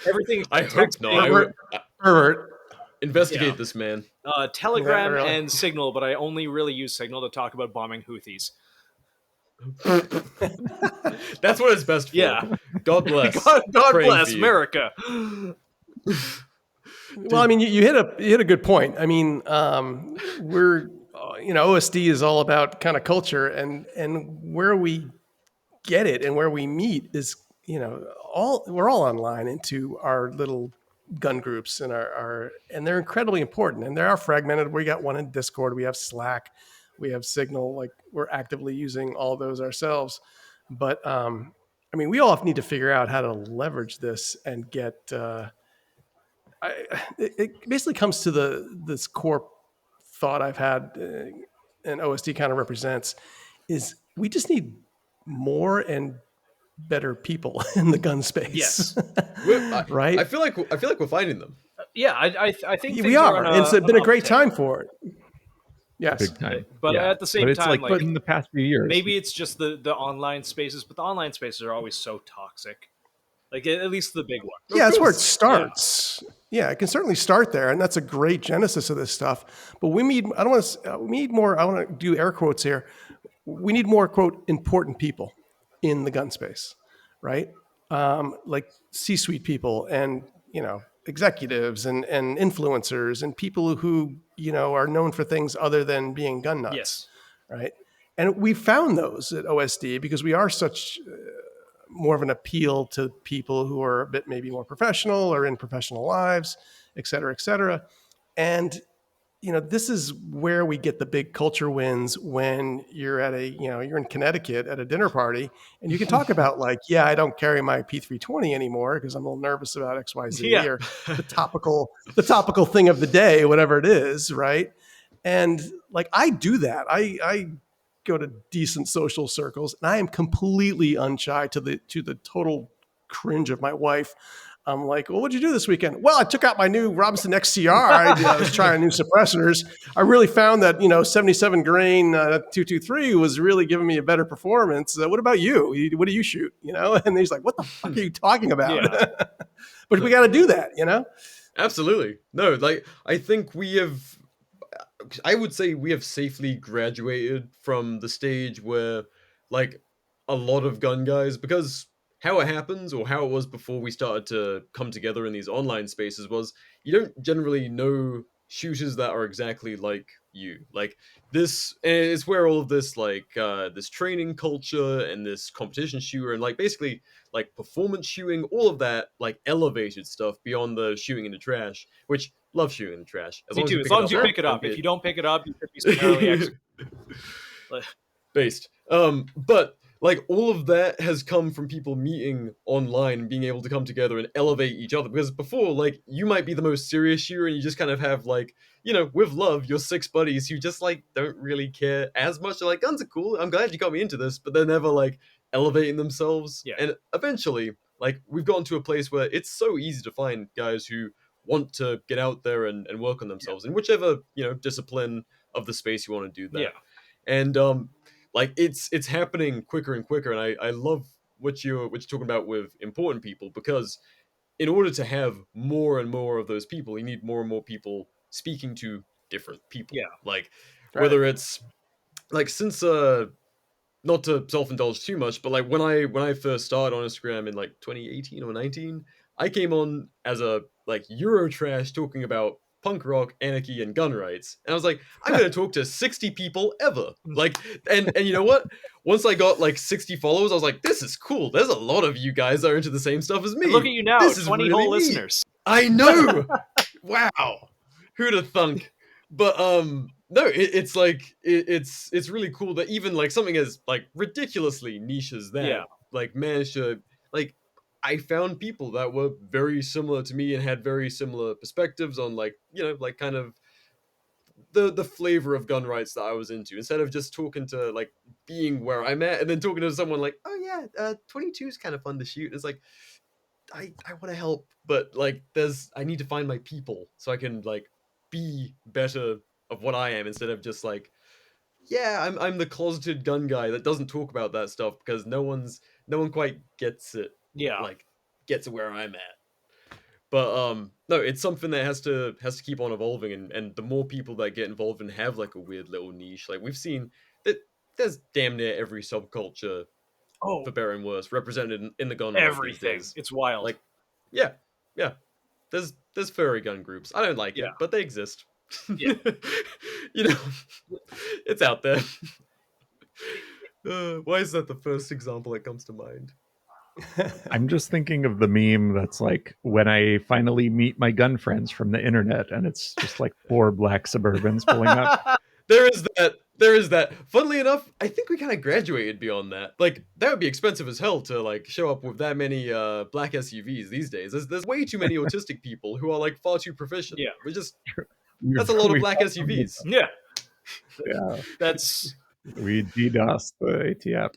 Everything. I hope not. Pervert. Investigate Yeah. this, man. Telegram Yeah, really. and Signal, but I only really use Signal to talk about bombing Houthis. That's what it's best for. Yeah. God bless. God Praying bless for you. America. Well, I mean, you hit a good point. I mean, we're OSD is all about kind of culture, and where we get it and where we meet is we're all online into our little gun groups and and they're incredibly important, and they are fragmented. We got one in Discord, we have Slack, we have Signal. Like, we're actively using all those ourselves, but I mean, we all need to figure out how to leverage this and get. It basically comes to this core thought I've had, and OSD kind of represents, is we just need more and better people in the gun space. Yes. Right? I feel like we're finding them. Yeah, I think We things are. on It's been a great uptick. time for it. Yes. Big time. But at the same but it's time, like like, in the past few years. maybe it's just the online spaces, but the online spaces are always so toxic. Like, at least the big one. Yeah, that's where it starts. Yeah, it can certainly start there, and that's a great genesis of this stuff. But we need we need more. I want to do air quotes here. We need more, quote, important people in the gun space, right? Like C-suite people, and executives and influencers and people who are known for things other than being gun nuts. Yes. Right. And we found those at OSD because we are such more of an appeal to people who are a bit maybe more professional or in professional lives, et cetera, et cetera. And, this is where we get the big culture wins when you're at you're in Connecticut at a dinner party, and you can talk about like, yeah, I don't carry my P320 anymore because I'm a little nervous about XYZ, Yeah. or the topical thing of the day, whatever it is. Right. And like, I do that. I go to decent social circles, and I am completely unshy to the total cringe of my wife. I'm like, well, what'd you do this weekend? Well, I took out my new Robinson XCR. I was trying new suppressors. I really found that 77 grain 223 was really giving me a better performance. What about you? What do you shoot? And he's like, what the fuck are you talking about? Yeah. But we got to do that. Absolutely. No, like, I would say we have safely graduated from the stage where, like, a lot of gun guys, because how it happens, or how it was before we started to come together in these online spaces, was you don't generally know shooters that are exactly like you. Like, this is where all of this, like, this training culture and this competition shooter and, like, basically, like, performance shooting, all of that, like, elevated stuff beyond the shooting in the trash, which, love shooting in the trash. Me too. As long as you pick it up. If you don't pick it up, you could be summarily executed. Based. But like, all of that has come from people meeting online and being able to come together and elevate each other. Because before, like, you might be the most serious shooter and you just kind of have, like, with love, your 6 buddies who just, like, don't really care as much. They're like, guns are cool. I'm glad you got me into this. But they're never, like, elevating themselves. Yeah. And eventually, like, we've gotten to a place where it's so easy to find guys who want to get out there and work on themselves in whichever, discipline of the space you want to do that. Yeah. And, like, it's happening quicker and quicker, and I love what you're talking about with important people, because in order to have more and more of those people, you need more and more people speaking to different people. Yeah. Like Right. whether it's like since not to self-indulge too much, but like when I first started on Instagram in like 2018 or 19, I came on as a like Eurotrash talking about punk rock, anarchy, and gun rights. And I was like, I'm gonna talk to 60 people ever. Like, and you know what? Once I got like 60 followers, I was like, this is cool. There's a lot of you guys that are into the same stuff as me. And look at you now, This is 20 really whole neat. listeners. I know. Wow. Who'd have thunk? But no, it's like it's really cool that even like something as like ridiculously niche as that Yeah. like managed to like I found people that were very similar to me and had very similar perspectives on like, you know, like kind of the flavor of gun rights that I was into, instead of just talking to like being where I'm at and then talking to someone like, oh yeah, 22 is kind of fun to shoot. It's like I want to help, but like I need to find my people so I can like be better of what I am, instead of just like, yeah, I'm the closeted gun guy that doesn't talk about that stuff because no one quite gets it. Yeah. Like gets to where I'm at. But no, it's something that has to keep on evolving, and the more people that get involved and have like a weird little niche, like we've seen that there's damn near every subculture, Oh, for better and worse, represented in the gun world these everything. days. It's wild. Like, yeah. There's furry gun groups. I don't like Yeah. it, but they exist. Yeah. You know, it's out there. Why is that the first example that comes to mind? I'm just thinking of the meme that's like, when I finally meet my gun friends from the internet, and it's just like 4 black Suburbans pulling up. There is that. There is that. Funnily enough, I think we kind of graduated beyond that. Like, that would be expensive as hell to like show up with that many black SUVs these days. There's way too many autistic people who are like far too proficient. Yeah. We just that's a lot of black We've- SUVs. Yeah. Yeah, That's we DDoS the ATF.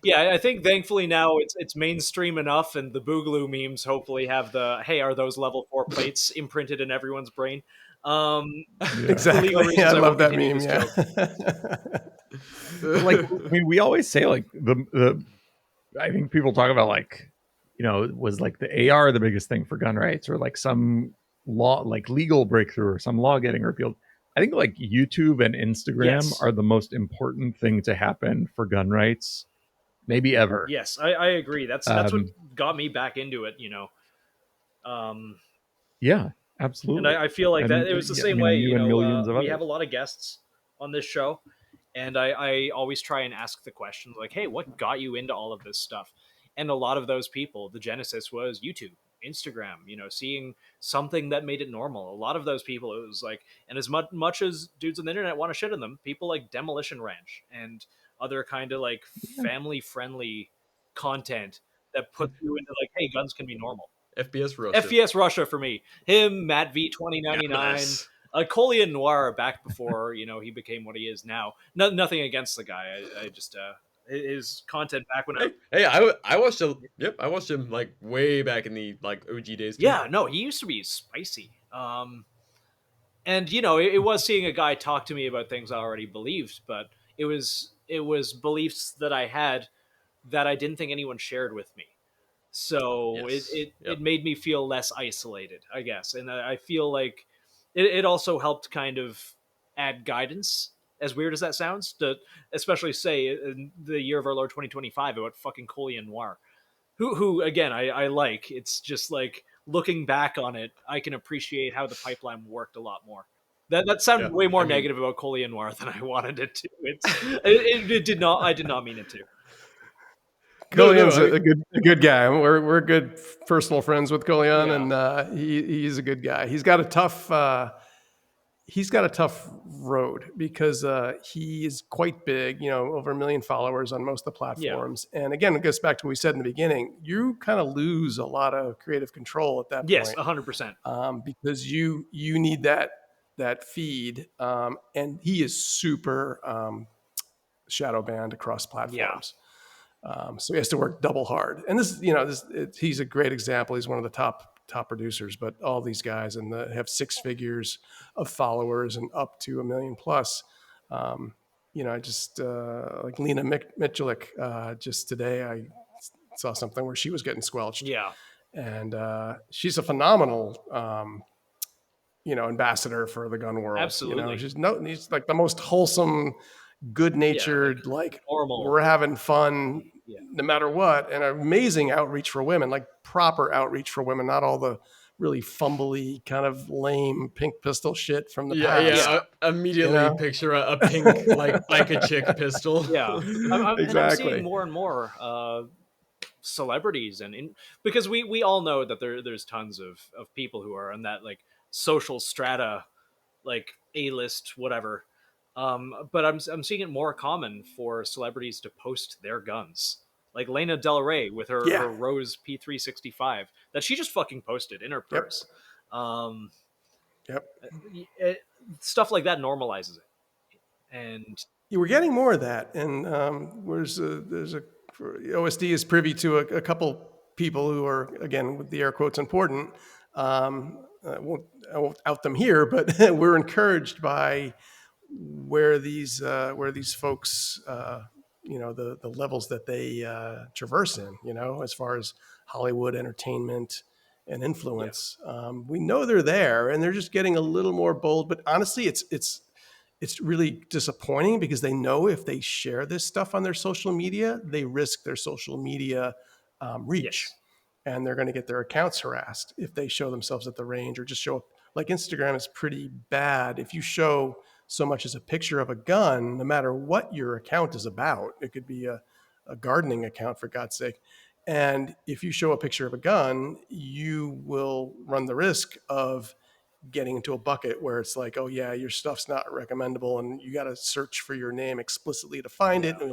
yeah, I think thankfully now it's mainstream enough, and the Boogaloo memes hopefully have the hey, are those level 4 plates imprinted in everyone's brain? Yeah. Exactly. legal reasons, I I love won't that continue meme. this Yeah. Like, I mean, we always say like the I think people talk about like, you know, was like the AR the biggest thing for gun rights, or like some law, like legal breakthrough, or some law getting repealed. I think like YouTube and Instagram Yes. are the most important thing to happen for gun rights, maybe ever. Yes, I agree. That's what got me back into it. You know, Yeah, absolutely. and I feel like And, that it was the yeah, same I mean, way. you You and know, millions of we others. have a lot of guests on this show, and I always try and ask the questions like, "Hey, what got you into all of this stuff?" And a lot of those people, the genesis was YouTube, Instagram. You know, seeing something that made it normal. A lot of those people, it was like, and as much as dudes on the internet want to shit on them, people like Demolition Ranch and other kind of like family friendly content that puts you into like, hey, guns can be normal. FPS Russia. FPS Russia for me. Him, Matt V 2099, Goodness. Collian Noir back before you know he became what he is now. Nothing against the guy. I just his content back when Hey, I watched him. Yep, I watched him like way back in the like OG days. Too. yeah, no, he used to be spicy. And you know, it was seeing a guy talk to me about things I already believed, but it was beliefs that I had that I didn't think anyone shared with me. So Yes. it Yep. made me feel less isolated, I guess. And I feel like it also helped kind of add guidance, as weird as that sounds, to especially say in the year of our Lord 2025 about fucking Collian Noir. Who again, I like. It's just like looking back on it, I can appreciate how the pipeline worked a lot more. That sounded Yeah, way more I mean- negative about Collian Noir than I wanted it to. It did not. I did not mean it to. Collian's I mean- a good guy. We're good personal friends with Collian, Yeah. and he's a good guy. He's got a tough road because he is quite big. You know, over 1 million followers on most of the platforms. And again, it goes back to what we said in the beginning. You kind of lose a lot of creative control at that Yes, point. 100%. Because you need that feed, and he is super shadow banned across platforms. So he has to work double hard. And this, you know, he's a great example. He's one of the top producers, but all these guys have 6 figures of followers and up to 1 million plus. You know, I just like Lena Michulik, just today I saw something where she was getting squelched. Yeah. and she's a phenomenal ambassador for the gun world. Absolutely. She's like the most wholesome, good-natured, like normal. we're having fun Yeah. no matter what, and amazing outreach for women, like proper outreach for women, not all the really fumbly kind of lame pink pistol shit from the past. I immediately You know? picture a pink like a chick pistol. Yeah, and I'm seeing Exactly. more and more celebrities, because we all know that there's tons of people who are on that like social strata, like A-list whatever. But I'm seeing it more common for celebrities to post their guns, like Lana Del Rey with Yeah. her Rose P365 that she just fucking posted in her Yep. purse. Um, Yep. Stuff like that normalizes it, and We're getting more of that, and there's a OSD is privy to a couple people who are, again, with the air quotes, important. I won't out them here, but we're encouraged by where these folks, the levels that they traverse in, as far as Hollywood entertainment and influence. We know they're there, and they're just getting a little more bold. But honestly, it's really disappointing because they know if they share this stuff on their social media, they risk their social media reach. Yes. And they're going to get their accounts harassed if they show themselves at the range or just show up. Like Instagram is pretty bad. If you show so much as a picture of a gun, no matter what your account is about, it could be a gardening account, for God's sake. And if you show a picture of a gun, you will run the risk of getting into a bucket where it's like, oh yeah, your stuff's not recommendable, and you got to search for your name explicitly to find it, and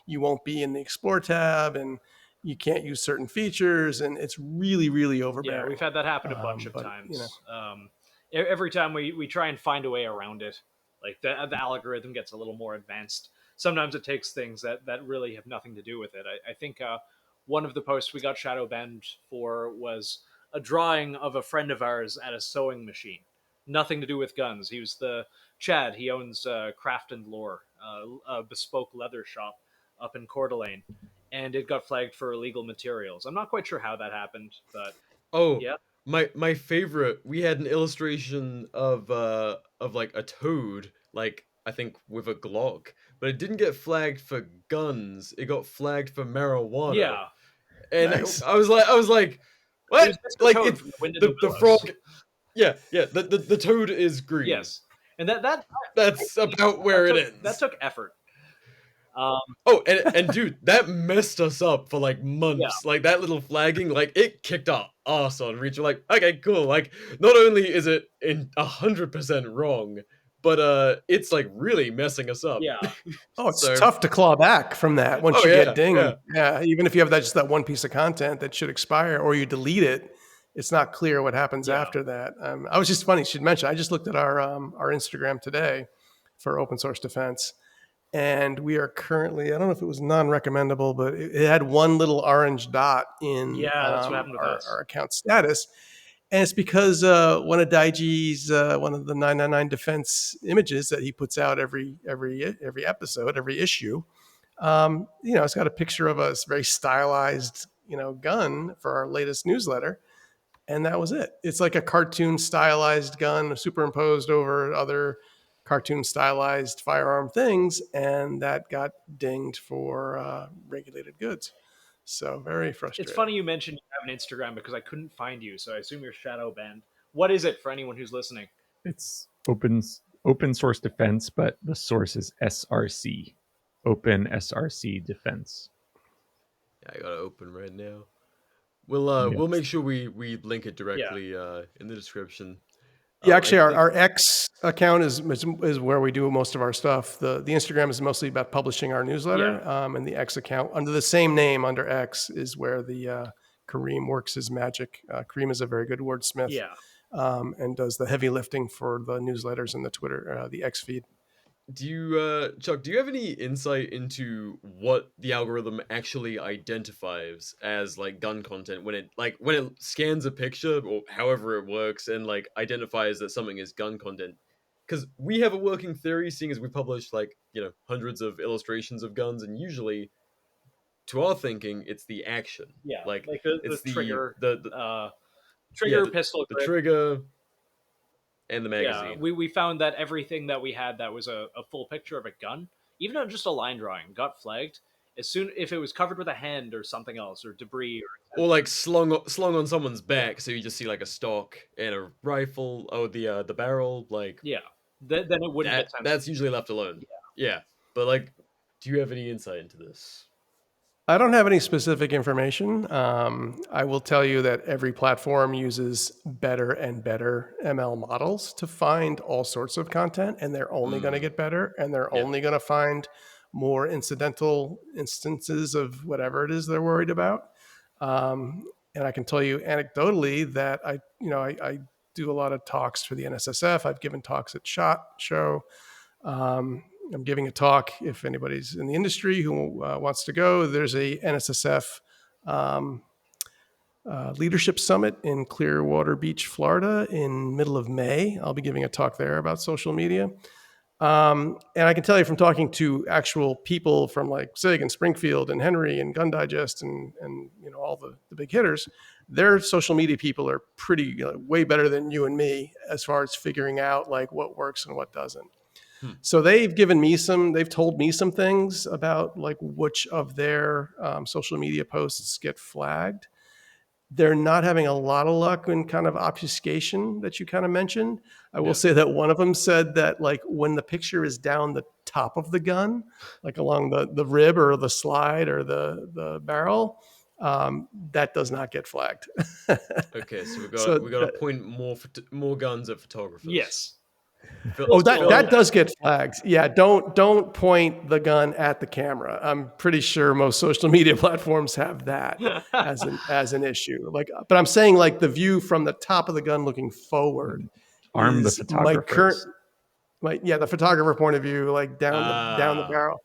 you won't be in the explore tab, and you can't use certain features, and it's really, really overbearing. Yeah, we've had that happen a bunch of times. Every time we try and find a way around it, like the algorithm gets a little more advanced. Sometimes it takes things that really have nothing to do with it. I think one of the posts we got shadow banned for was a drawing of a friend of ours at a sewing machine. Nothing to do with guns. He was the Chad. He owns Craft and Lore, a bespoke leather shop up in Coeur d'Alene, and it got flagged for illegal materials. I'm not quite sure how that happened, but Oh, yeah. my favorite. We had an illustration of like a toad, like I think with a Glock, but it didn't get flagged for guns. It got flagged for marijuana. Yeah. And Nice. I was like, It what? was Mr. Like Toad it's from the Wind and the Willows. frog. Yeah. The toad is green. Yes, and That's about where it ends. That took effort. Oh, and dude, that messed us up for like months. Like that little flagging, like it kicked our ass on reach. We're like, okay, cool. Like, not only is it in 100% wrong, but it's like really messing us up. Yeah. Oh, it's So- tough to claw back from that once Oh, you yeah, get dinged. yeah. Even if you have just that one piece of content that should expire, or you delete it, it's not clear what happens Yeah. after that. I was just funny. Should mention. I just looked at our Instagram today for open source defense, and we are currently, I don't know if it was non-recommendable, but it had one little orange dot in Yeah, that's what happened with us. our account status. And it's because one of Daiji's, one of the 999 defense images that he puts out every episode, every issue, it's got a picture of a very stylized, gun for our latest newsletter. And that was it. It's like a cartoon stylized gun superimposed over other cartoon stylized firearm things. And that got dinged for regulated goods. So very frustrating. It's funny you mentioned you have an Instagram because I couldn't find you, so I assume you're shadow banned. What is it for anyone who's listening? It's open source defense, but the source is SRC, Open SRC Defense. Yeah, I gotta open right now. We'll Yes. make sure we link it directly in the description. Yeah, actually, our X account is where we do most of our stuff. The Instagram is mostly about publishing our newsletter, and the X account under the same name under X is where the Kareem works his magic. Kareem is a very good wordsmith, and does the heavy lifting for the newsletters and the Twitter, the X feed. Do you, Chuck? Do you have any insight into what the algorithm actually identifies as like gun content when it scans a picture or however it works and like identifies that something is gun content? Because we have a working theory, seeing as we publish like hundreds of illustrations of guns, and usually to our thinking, it's the action. Yeah, Like the it's trigger, the trigger, the, pistol the grip. trigger and the Yeah, magazine. we found that everything that we had that was a full picture of a gun, even on just a line drawing, got flagged as soon if it was covered with a hand or something else or debris Or like slung on someone's back, so you just see like a stock and a rifle. Oh, the barrel, like yeah, then it wouldn't get censored. that's usually left alone. Yeah, but like, do you have any insight into this? I don't have any specific information. I will tell you that every platform uses better and better ML models to find all sorts of content, and they're only going to get better, and they're Yeah. only going to find more incidental instances of whatever it is they're worried about. And I can tell you anecdotally that I do a lot of talks for the NSSF. I've given talks at SHOT Show. I'm giving a talk if anybody's in the industry who wants to go. There's a NSSF leadership summit in Clearwater Beach, Florida in middle of May. I'll be giving a talk there about social media. And I can tell you from talking to actual people from like SIG and Springfield and Henry and Gun Digest and all the big hitters, their social media people are pretty way better than you and me as far as figuring out like what works and what doesn't. So they've told me some things about like which of their social media posts get flagged. They're not having a lot of luck in kind of obfuscation that you kind of mentioned. I will say that one of them said that like when the picture is down the top of the gun, like along the rib or the slide or the barrel, that does not get flagged. Okay, so we got to point more guns at photographers. Yes. That does get flagged. Yeah, don't point the gun at the camera. I'm pretty sure most social media platforms have that as an issue. Like, but I'm saying like the view from the top of the gun looking forward. Arm the photographers. The photographer point of view, like down the barrel.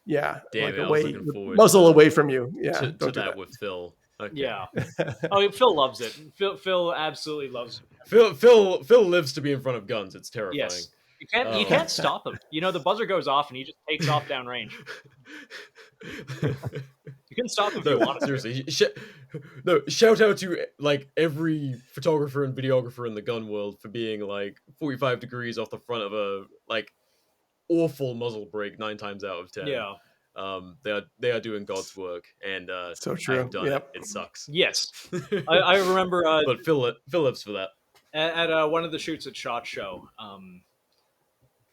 Yeah, damn like it, away, muzzle away from you. Yeah, to don't do that with Phil. Okay. Yeah. Oh, Phil loves it. Phil absolutely loves it. Phil lives to be in front of guns. It's terrifying. Yes. You can't stop him. The buzzer goes off and he just takes off downrange. You can stop him if you want to. Seriously. Shout out to like every photographer and videographer in the gun world for being like 45 degrees off the front of a like awful muzzle brake 9 times out of 10. Yeah. They are doing God's work, and so true. I've done it. It sucks. Yes, I remember. But Phil lives for that. At one of the shoots at SHOT Show,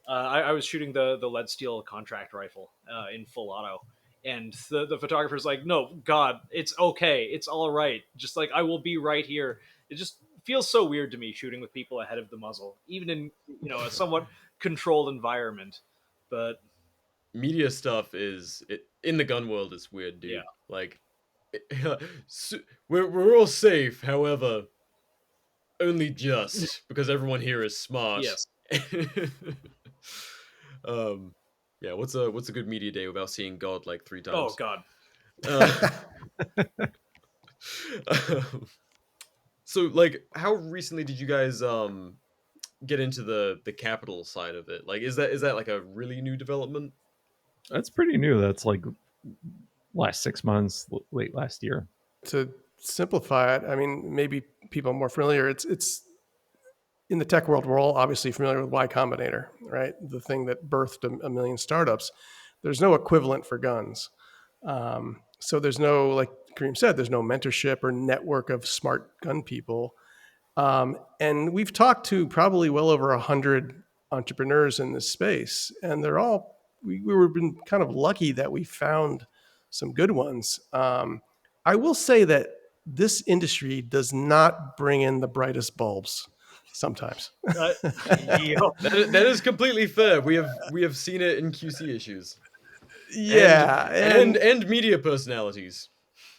I was shooting the lead steel contract rifle in full auto, and the photographer's like, "No, God, it's okay, it's all right. Just like I will be right here." It just feels so weird to me shooting with people ahead of the muzzle, even in a somewhat controlled environment, but. Media stuff in the gun world is weird, dude. Yeah. Like, we're all safe, however, only just because everyone here is smart. Yes. Yeah. What's a good media day without seeing God like 3 times? Oh God. So, like, how recently did you guys get into the capital side of it? Like, is that like a really new development? That's pretty new. That's like last 6 months, late last year. To simplify it, I mean, maybe people are more familiar. It's in the tech world, we're all obviously familiar with Y Combinator, right? The thing that birthed a million startups. There's no equivalent for guns. So there's no, like Kareem said, there's no mentorship or network of smart gun people. And we've talked to probably well over 100 entrepreneurs in this space, and they're all, we were been kind of lucky that we found some good ones. I will say that this industry does not bring in the brightest bulbs sometimes. That is completely fair. We have seen it in QC issues. Yeah, and media personalities.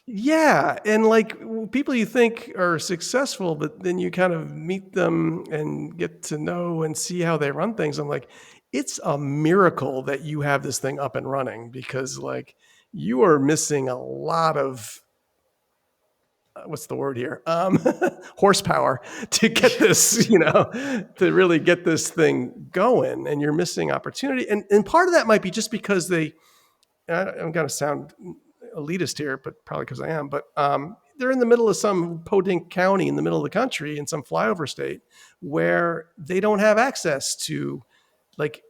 Yeah, and like people you think are successful, but then you kind of meet them and get to know and see how they run things. I'm like, it's a miracle that you have this thing up and running, because like you are missing a lot of what's the word here? Horsepower to get this, to really get this thing going, and you're missing opportunity. And part of that might be just because I'm going to sound elitist here, but probably because I am. But they're in the middle of some podunk county in the middle of the country in some flyover state where they don't have access to like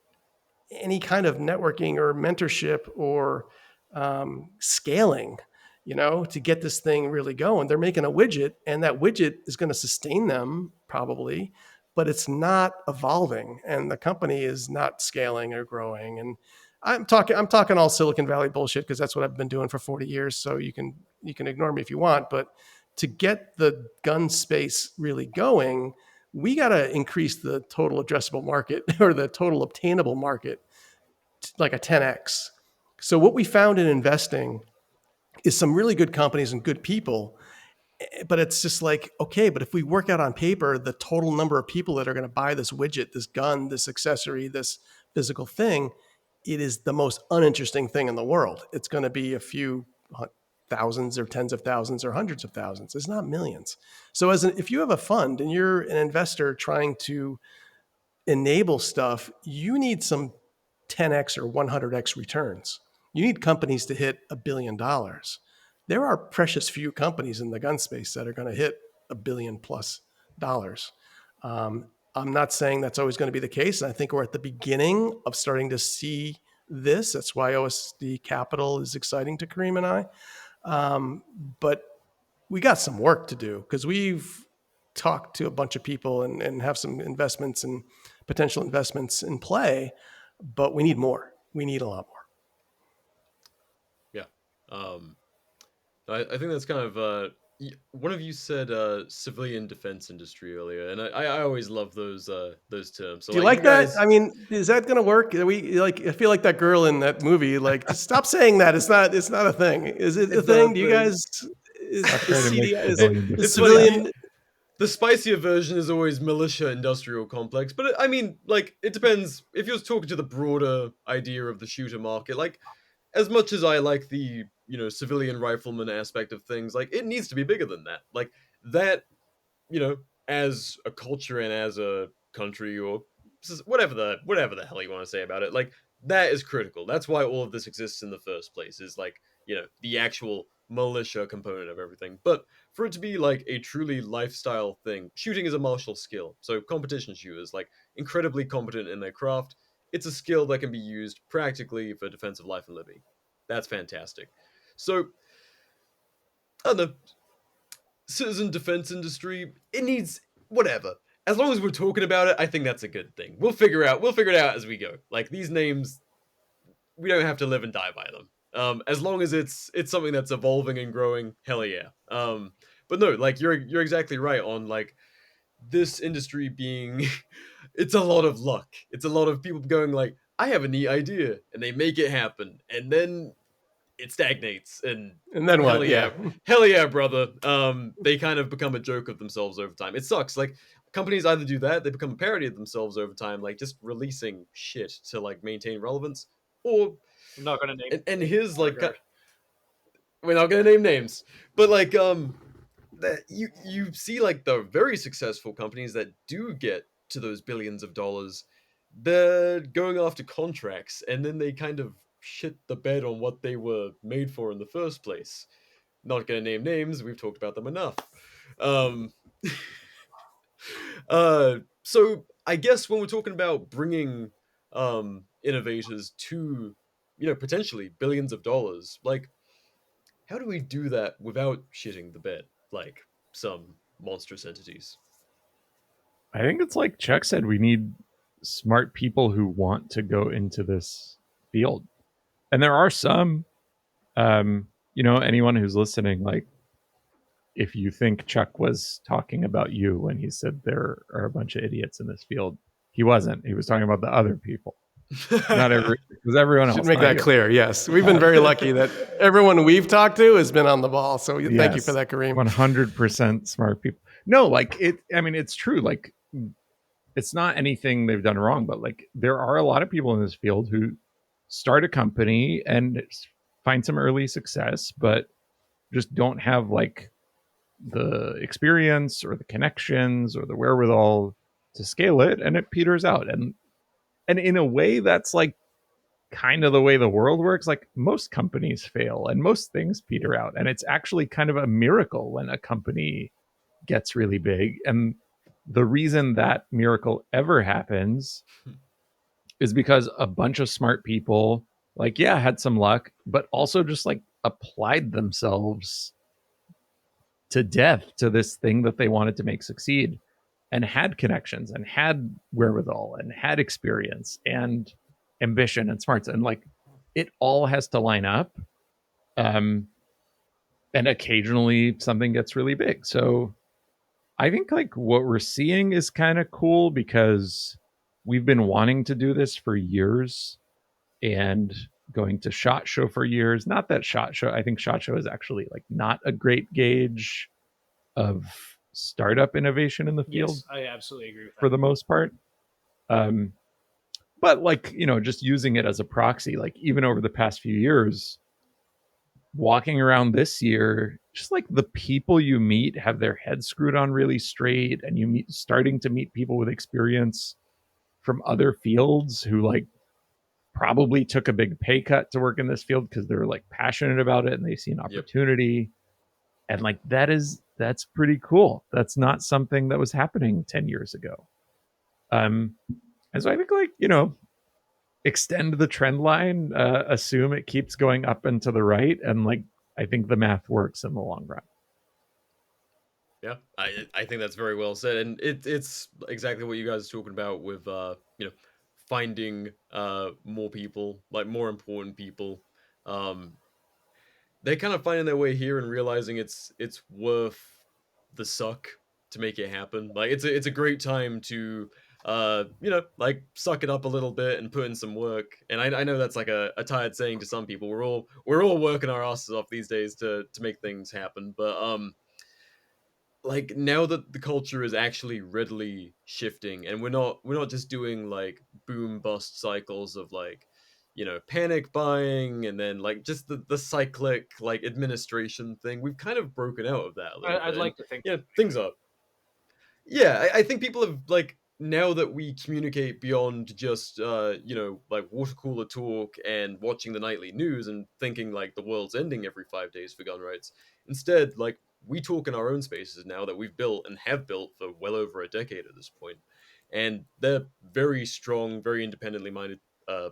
any kind of networking or mentorship or scaling, to get this thing really going. They're making a widget, and that widget is going to sustain them probably, but it's not evolving, and the company is not scaling or growing. And I'm talking all Silicon Valley bullshit because that's what I've been doing for 40 years. So you can ignore me if you want, but to get the gun space really going, we got to increase the total addressable market or the total obtainable market like a 10x. So what we found in investing is some really good companies and good people, but it's just like, okay, but if we work out on paper the total number of people that are going to buy this widget, this gun, this accessory, this physical thing, it is the most uninteresting thing in the world. It's going to be a few thousands or tens of thousands or hundreds of thousands. It's not millions. So if you have a fund and you're an investor trying to enable stuff, you need some 10x or 100x returns. You need companies to hit $1 billion. There are precious few companies in the gun space that are going to hit $1 billion plus. I'm not saying that's always going to be the case. I think we're at the beginning of starting to see this. That's why OSD Capital is exciting to Kareem and I. But we got some work to do because we've talked to a bunch of people and have some investments and potential investments in play, but we need more. We need a lot more. Yeah. I think that's kind of one of you said civilian defense industry earlier, and I always love those terms. So do you like that? I mean, is that going to work? I feel like that girl in that movie. Like, just stop saying that. It's not a thing. Is it a thing? Do you guys? Is civilian? The spicier version is always militia industrial complex, but I mean, like, it depends. If you're talking to the broader idea of the shooter market, like, as much as I like the, civilian rifleman aspect of things, like, it needs to be bigger than that. Like, that, as a culture and as a country or whatever the hell you want to say about it, like, that is critical. That's why all of this exists in the first place, is like, the actual militia component of everything. But for it to be like a truly lifestyle thing, shooting is a martial skill. So competition shooters, like, incredibly competent in their craft. It's a skill that can be used practically for defense of life and liberty. That's fantastic. So, I don't know, citizen defense industry, it needs whatever. As long as we're talking about it, I think that's a good thing. We'll figure it out as we go. Like, these names, we don't have to live and die by them. As long as it's something that's evolving and growing, hell yeah. But no, like, you're exactly right on, like, this industry being it's a lot of luck. It's a lot of people going like, I have a neat idea, and they make it happen, and then it stagnates, and then what? Hell yeah, brother. They kind of become a joke of themselves over time. It sucks. Like, companies either do that, they become a parody of themselves over time, like just releasing shit to like maintain relevance, or I'm not gonna name. And here's like, we're not gonna name names, but like that you see like the very successful companies that do get to those billions of dollars, they're going after contracts, and then they kind of shit the bed on what they were made for in the first place. Not gonna name names, we've talked about them enough. So I guess when we're talking about bringing innovators to, potentially billions of dollars, like, how do we do that without shitting the bed like some monstrous entities? I think it's like Chuck said, we need smart people who want to go into this field. And there are some, anyone who's listening, like, if you think Chuck was talking about you when he said there are a bunch of idiots in this field, he wasn't. He was talking about the other people. Not because everyone else. Should make that clear. Yes, we've been very lucky that everyone we've talked to has been on the ball. So thank you for that, Kareem. 100% smart people. No, like it. I mean, it's true. Like, it's not anything they've done wrong, but like, there are a lot of people in this field who start a company and find some early success, but just don't have like the experience or the connections or the wherewithal to scale it, and it peters out. And in a way, that's like kind of the way the world works. Like most companies fail and most things peter out. And it's actually kind of a miracle when a company gets really big. And the reason that miracle ever happens is because a bunch of smart people, like, yeah, had some luck, but also just like applied themselves to death to this thing that they wanted to make succeed, and had connections and had wherewithal and had experience and ambition and smarts, and like it all has to line up. um and occasionally something gets really big. So I think like what we're seeing is kind of cool because we've been wanting to do this for years and going to SHOT Show for years. Not that SHOT Show, I think SHOT Show is actually like not a great gauge of startup innovation in the field. Yes, I absolutely agree with that. For the most part. But like, just using it as a proxy, like even over the past few years, walking around this year, just like the people you meet have their heads screwed on really straight, and starting to meet people with experience from other fields who like probably took a big pay cut to work in this field because they're like passionate about it and they see an opportunity. And like that's pretty cool. That's not something that was happening 10 years ago. And so I think like, extend the trend line, assume it keeps going up and to the right, and like I think the math works in the long run. Yeah, I think that's very well said, and it's exactly what you guys are talking about with finding more people, like more important people. They're kind of finding their way here and realizing it's worth the suck to make it happen. Like it's a great time to like suck it up a little bit and put in some work. And I know that's like a tired saying to some people. We're all working our asses off these days to make things happen. But like now that the culture is actually readily shifting, and we're not just doing like boom bust cycles of like panic buying and then like just the cyclic like administration thing. We've kind of broken out of that a little I'd bit. like to think Things are. Yeah, I think people have like now that we communicate beyond just like water cooler talk and watching the nightly news and thinking like the world's ending every 5 days for gun rights. Instead, like we talk in our own spaces now that we've built and have built for well over a decade at this point, and they're very strong, very independently minded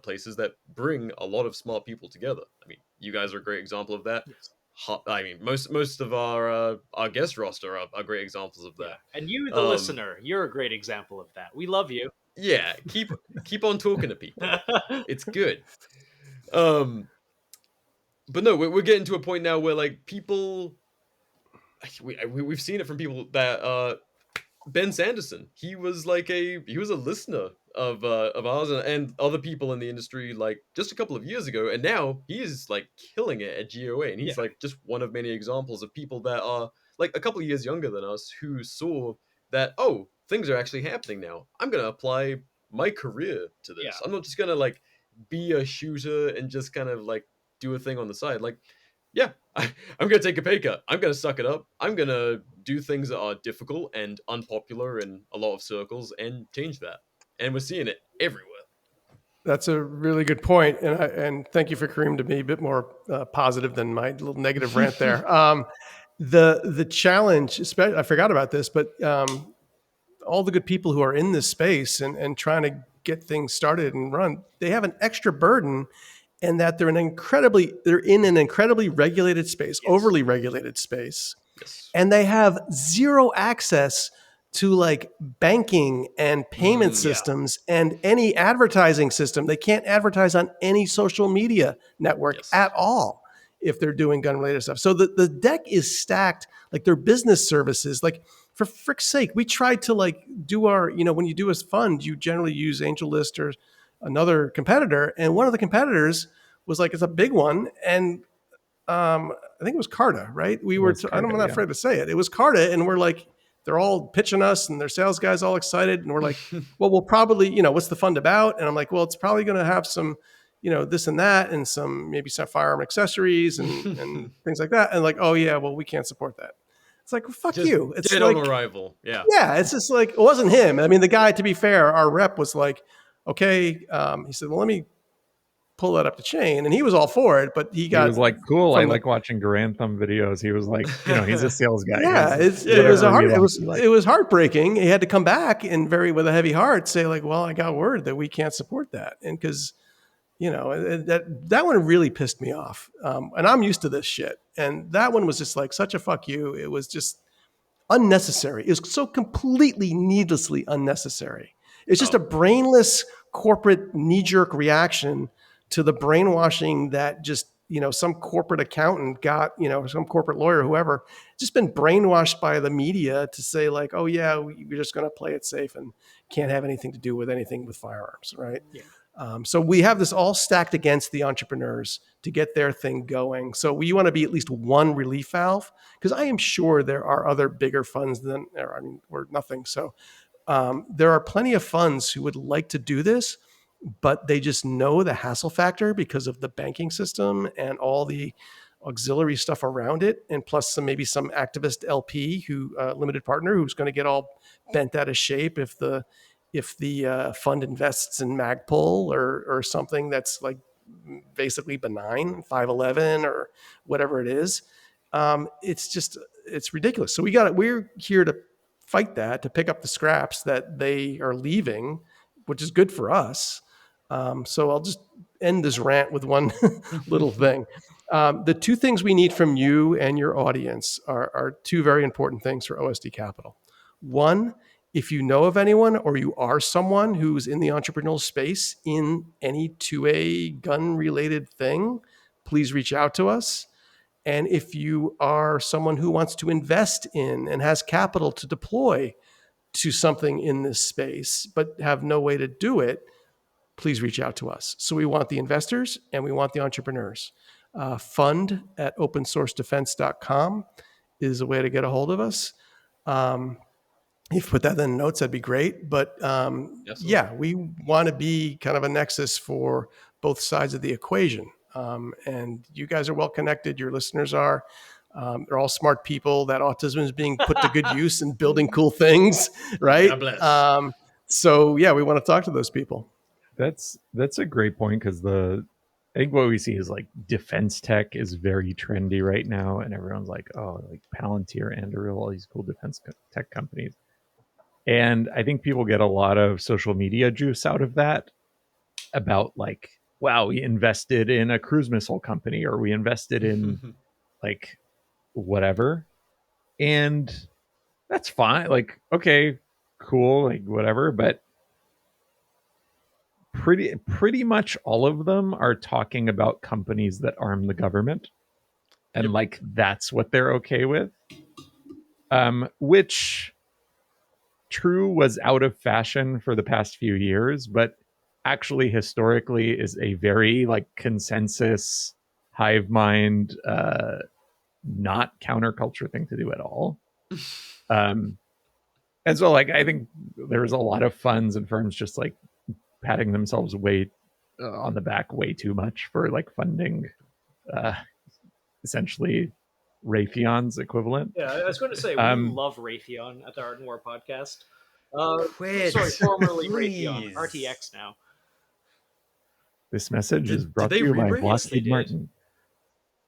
places that bring a lot of smart people together. I mean, you guys are a great example of that. Yes. I mean, most of our guest roster are great examples of that. Yeah. And you, the listener, you're a great example of that. We love you. Yeah, keep on talking to people. It's good. But no, we're getting to a point now where like people, we've seen it from people that Ben Sanderson, he was a listener of ours and other people in the industry like just a couple of years ago, and now he is like killing it at GOA, and he's like just one of many examples of people that are like a couple of years younger than us who saw that, oh, things are actually happening now. I'm gonna apply my career to this. I'm not just gonna like be a shooter and just kind of like do a thing on the side. Like, yeah, I'm going to take a pay cut. I'm going to suck it up. I'm going to do things that are difficult and unpopular in a lot of circles and change that. And we're seeing it everywhere. That's a really good point. And thank you for Kareem to be a bit more positive than my little negative rant there. The challenge, especially, I forgot about this, but all the good people who are in this space and trying to get things started and run, they have an extra burden. And that they're in an incredibly regulated space, overly regulated space. Yes. And they have zero access to like banking and payment systems and any advertising system. They can't advertise on any social media network at all if they're doing gun related stuff. So the deck is stacked, like their business services. Like for frick's sake, we tried to like do our, when you do a fund, you generally use AngelList or another competitor, and one of the competitors was like, it's a big one. And I think it was Carta, right? I'm not afraid to say it. It was Carta. And we're like, they're all pitching us and their sales guys all excited. And we're like, well, we'll probably, what's the fund about? And I'm like, well, it's probably going to have some, this and that, and maybe some firearm accessories and things like that. And like, oh yeah, well, we can't support that. It's like, well, fuck just you. It's dead like, on arrival. Yeah. Yeah. It's just like, it wasn't him. I mean, the guy, to be fair, our rep was like, okay. He said, well, let me pull that up the chain. And he was all for it, but he He was like, cool, I from the- like watching Garand Thumb videos. He was like, he's a sales guy. Yeah, He's it was whatever we like, it was heartbreaking. He had to come back and with a heavy heart say like, well, I got word that we can't support that. And because, that one really pissed me off. And I'm used to this shit. And that one was just like such a fuck you. It was just unnecessary. It was so completely needlessly unnecessary. It's just a brainless corporate knee-jerk reaction to the brainwashing that just, some corporate accountant got, some corporate lawyer, whoever, just been brainwashed by the media to say like, oh yeah, we're just going to play it safe and can't have anything to do with anything with firearms, right? Yeah. So we have this all stacked against the entrepreneurs to get their thing going. So we want to be at least one relief valve, because I am sure there are other bigger funds we're nothing. So there are plenty of funds who would like to do this, but they just know the hassle factor because of the banking system and all the auxiliary stuff around it, and plus maybe some activist LP who limited partner who's going to get all bent out of shape if the fund invests in Magpul or something that's like basically benign, 511 or whatever it is. It's ridiculous. So we're here to fight that, to pick up the scraps that they are leaving, which is good for us. So I'll just end this rant with one little thing. The two things we need from you and your audience are two very important things for OSD Capital. One, if you know of anyone or you are someone who's in the entrepreneurial space in any 2A gun related thing, please reach out to us. And if you are someone who wants to invest in and has capital to deploy to something in this space, but have no way to do it, please reach out to us. So we want the investors and we want the entrepreneurs. Fund at opensourcedefense.com is a way to get a hold of us. If you put that in the notes, that'd be great. But yeah, we want to be kind of a nexus for both sides of the equation. And you guys are well connected. Your listeners are. They're all smart people. That autism is being put to good use and building cool things, right? God bless. So yeah, we want to talk to those people. That's a great point, because I think what we see is like defense tech is very trendy right now, and everyone's like, oh, like Palantir, Anduril, all these cool defense tech companies. And I think people get a lot of social media juice out of that, about like, wow, we invested in a cruise missile company, or we invested in like whatever. And that's fine. Like, okay, cool, like whatever. But pretty much all of them are talking about companies that arm the government. And like, that's what they're okay with. Which true was out of fashion for the past few years, but actually historically is a very like consensus hive mind, not counterculture thing to do at all. And so like, I think there's a lot of funds and firms just like patting themselves way on the back way too much for like funding essentially Raytheon's equivalent. Yeah, I was going to say, we love Raytheon at the Art and War podcast. Quit. Sorry, formerly Please. Raytheon, RTX now. This message is brought did to they you by rebrand? Yes, they Lockheed did. Martin.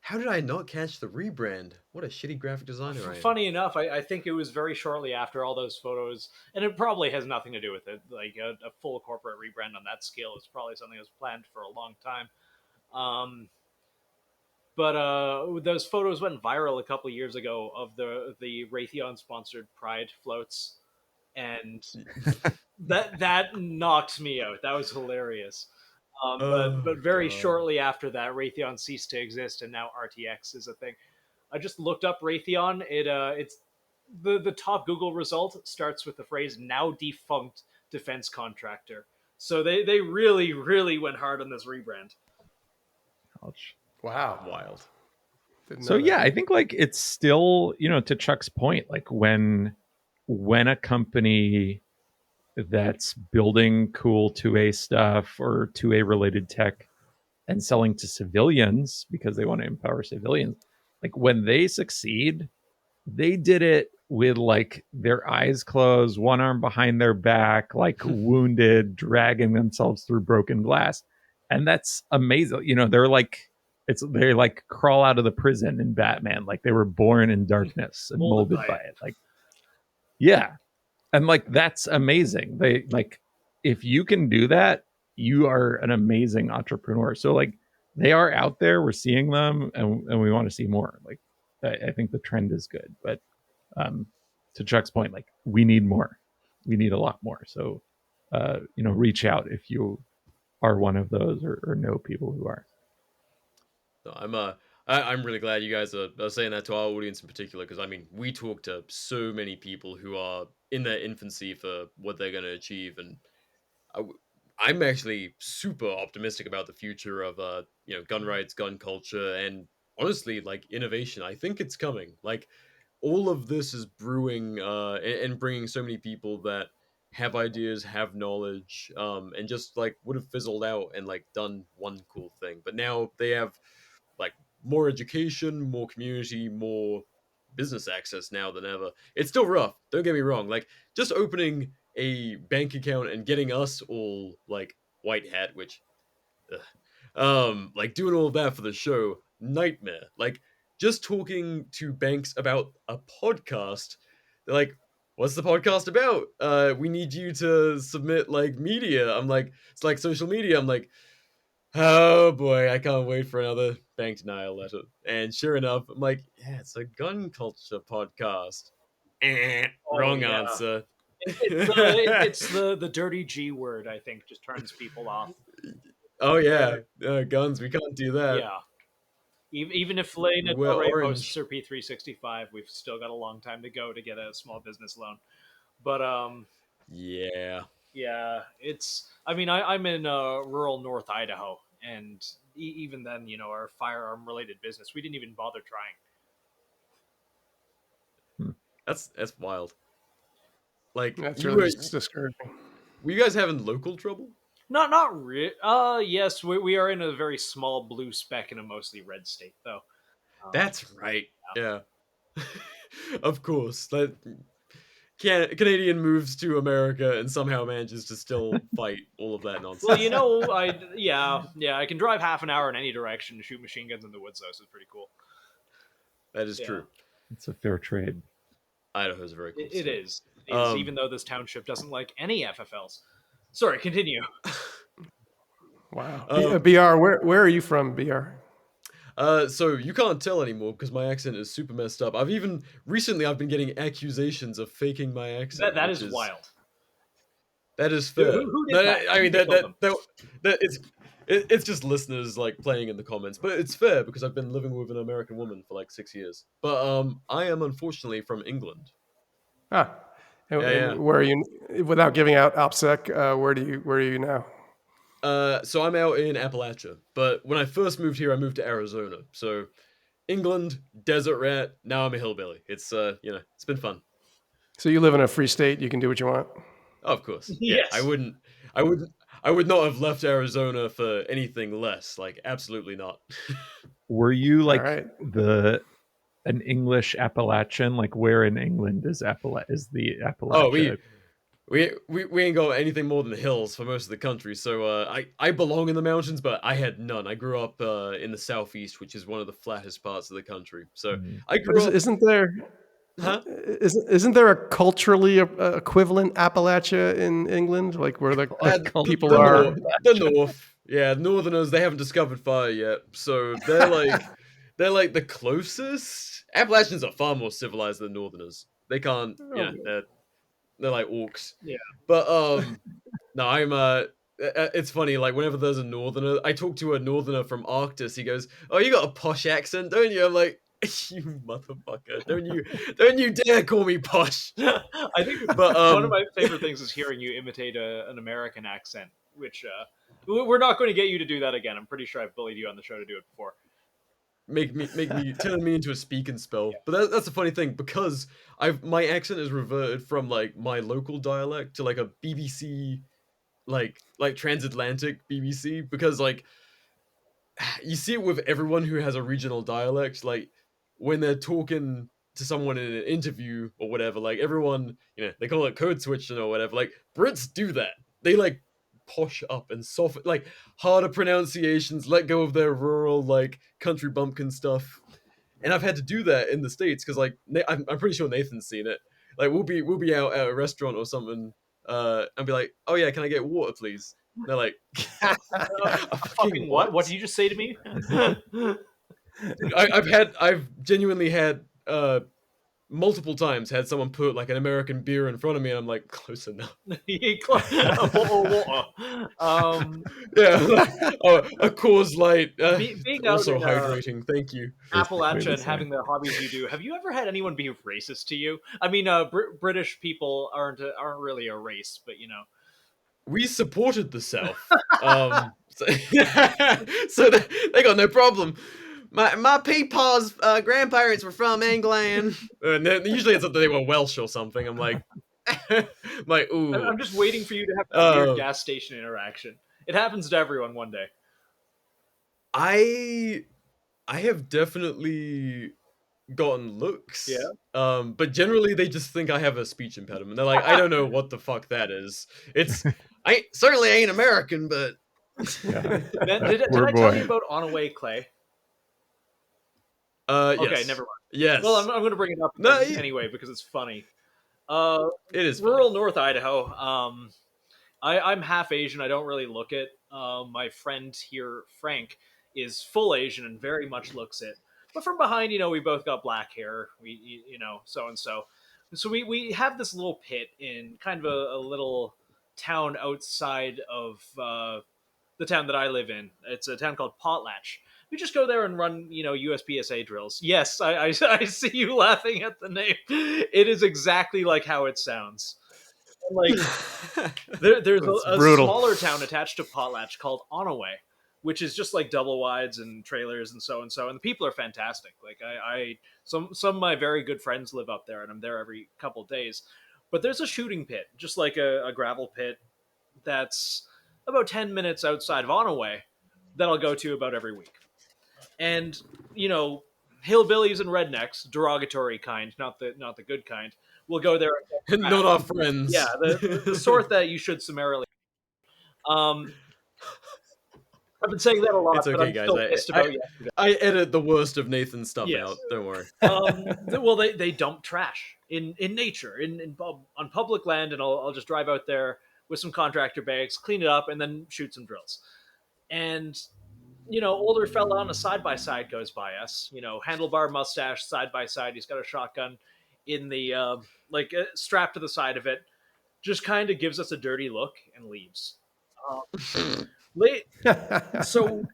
How did I not catch the rebrand? What a shitty graphic designer I am. Funny enough, I think it was very shortly after all those photos, and it probably has nothing to do with it. Like a full corporate rebrand on that scale is probably something that was planned for a long time. But those photos went viral a couple years ago of the Raytheon sponsored Pride floats, and that knocked me out. That was hilarious. But very shortly after that, Raytheon ceased to exist, and now RTX is a thing. I just looked up Raytheon. It's the top Google result starts with the phrase "now defunct defense contractor." So they really went hard on this rebrand. Ouch. Wow. Wild. So yeah, I think like it's still, to Chuck's point, like when a company that's building cool 2A stuff or 2A related tech and selling to civilians because they want to empower civilians, like when they succeed, they did it with like their eyes closed, one arm behind their back, like wounded, dragging themselves through broken glass. and that's amazing. They like crawl out of the prison in Batman, like they were born in darkness and molded by it. Like, yeah, and like that's amazing. They like, if you can do that, you are an amazing entrepreneur. So like, they are out there. We're seeing them, and we want to see more. Like, I think the trend is good, but to Chuck's point, like we need more. We need a lot more. So, reach out if you are one of those or know people who are. No, I'm really glad you guys are saying that to our audience in particular, because I mean we talk to so many people who are in their infancy for what they're going to achieve, and I'm actually super optimistic about the future of gun rights, gun culture, and honestly like innovation. I think it's coming. Like all of this is brewing and bringing so many people that have ideas, have knowledge, and just like would have fizzled out and like done one cool thing, but now they have like more education, more community, more business access now than ever. It's still rough, don't get me wrong. Like just opening a bank account and getting us all like white hat, which like doing all of that for the show, nightmare. Like just talking to banks about a podcast, they're like, what's the podcast about? We need you to submit like media. I'm like, it's like social media. I'm like, oh boy, I can't wait for another bank denial letter. And sure enough, I'm like, yeah, it's a gun culture podcast. Wrong yeah. answer. It's the dirty G word, I think, just turns people off. Oh yeah, guns. We can't do that. Yeah. Even if Lane We're Torre orange. posts her P365, we've still got a long time to go to get a small business loan. But yeah, it's. I mean, I'm in rural North Idaho, and even then, our firearm related business, we didn't even bother trying. that's wild. Like That's you really were, discouraging. were you guys having local trouble? Not really. Yes, we are in a very small blue speck in a mostly red state, though. That's right. Yeah, of course. That Canadian moves to America and somehow manages to still fight all of that nonsense. Well, I can drive half an hour in any direction to shoot machine guns in the woods, though, so it's pretty cool. That is true. It's a fair trade. Idaho's a very cool It state. is, even though this township doesn't like any FFLs. Sorry, continue. Wow. BR, where are you from, BR? So you can't tell anymore because my accent is super messed up. I've been getting accusations of faking my accent. That is wild. That is fair. Who did that? I mean Who killed that it's just listeners like playing in the comments, but it's fair because I've been living with an American woman for like 6 years. But I am unfortunately from England. Ah, Yeah. where are you? Without giving out OPSEC, where are you now? So I'm out in Appalachia, but when I first moved here, I moved to Arizona. So England, desert rat. Now I'm a hillbilly. It's it's been fun. So you live in a free state. You can do what you want. Oh, of course. Yeah, Yes. I would not have left Arizona for anything less. Like, absolutely not. Were you like right. an English Appalachian? Like, where in England is the Appalachia? Oh, we ain't got anything more than the hills for most of the country. So I belong in the mountains, but I had none. I grew up in the southeast, which is one of the flattest parts of the country. So I grew up. Isn't there? Huh? Isn't there a culturally equivalent Appalachia in England, like where the people the are? the north, yeah, Northerners. They haven't discovered fire yet, so they're like the closest. Appalachians are far more civilized than Northerners. They can't, they're like orcs. Yeah. But no, I'm it's funny. Like whenever there's a Northerner, I talk to a Northerner from Arctis. He goes, "Oh, you got a posh accent, don't you?" I'm like, you motherfucker! Don't you dare call me posh. I think But one of my favorite things is hearing you imitate an American accent, which we're not going to get you to do that again. I'm pretty sure I've bullied you on the show to do it before. make me turn me into a speak and spell. Yeah. But that's a funny thing because my accent is reverted from like my local dialect to like a BBC, like transatlantic BBC, because like you see it with everyone who has a regional dialect, like when they're talking to someone in an interview or whatever, like everyone, they call it code switching or whatever. Like Brits do that. They like posh up and soft, like harder pronunciations, let go of their rural like country bumpkin stuff. And I've had to do that in the States because like I'm pretty sure Nathan's seen it. Like we'll be out at a restaurant or something, and be like, "Oh yeah, can I get water, please?" And they're like, A fucking what? What did you just say to me? I've genuinely had multiple times had someone put like an American beer in front of me, and I'm like, close enough. Water. Yeah, a Coors Light. Being out Also in, hydrating. Thank you. Appalachia and having the hobbies you do, have you ever had anyone be racist to you? I mean, British people aren't really a race, but you know. We supported the South, so, so they got no problem. My peepaw's grandparents were from England, and then usually it's that they were Welsh or something. I'm like, ooh. I'm just waiting for you to have that weird gas station interaction. It happens to everyone one day. I have definitely gotten looks. Yeah. But generally they just think I have a speech impediment. They're like, I don't know what the fuck that is. I certainly ain't American, but Yeah. Man, did I tell you about On Away Clay? Okay, yes. never mind. Yes. Well, I'm going to bring it up anyway because it's funny. It is rural North Idaho. I'm half Asian. I don't really look it. My friend here, Frank, is full Asian and very much looks it. But from behind, we both got black hair. So and so. So we have this little pit in kind of a little town outside of the town that I live in. It's a town called Potlatch. We just go there and run, USPSA drills. Yes, I see you laughing at the name. It is exactly like how it sounds. Like there's a smaller town attached to Potlatch called Onaway, which is just like double wides and trailers and so, and the people are fantastic. Like some of my very good friends live up there, and I'm there every couple days. But there's a shooting pit, just like a gravel pit, that's about 10 minutes outside of Onaway that I'll go to about every week. And hillbillies and rednecks, derogatory kind, not the good kind, will go there. Not our friends. Yeah, the sort that you should summarily. I've been saying that a lot. It's okay, but I'm guys. Still pissed about I edit the worst of Nathan's stuff out. Don't worry. Well, they dump trash in nature, on public land, and I'll just drive out there with some contractor bags, clean it up, and then shoot some drills. And older fella on a side-by-side goes by us, handlebar mustache, side-by-side. He's got a shotgun in the, strapped to the side of it, just kind of gives us a dirty look and leaves. So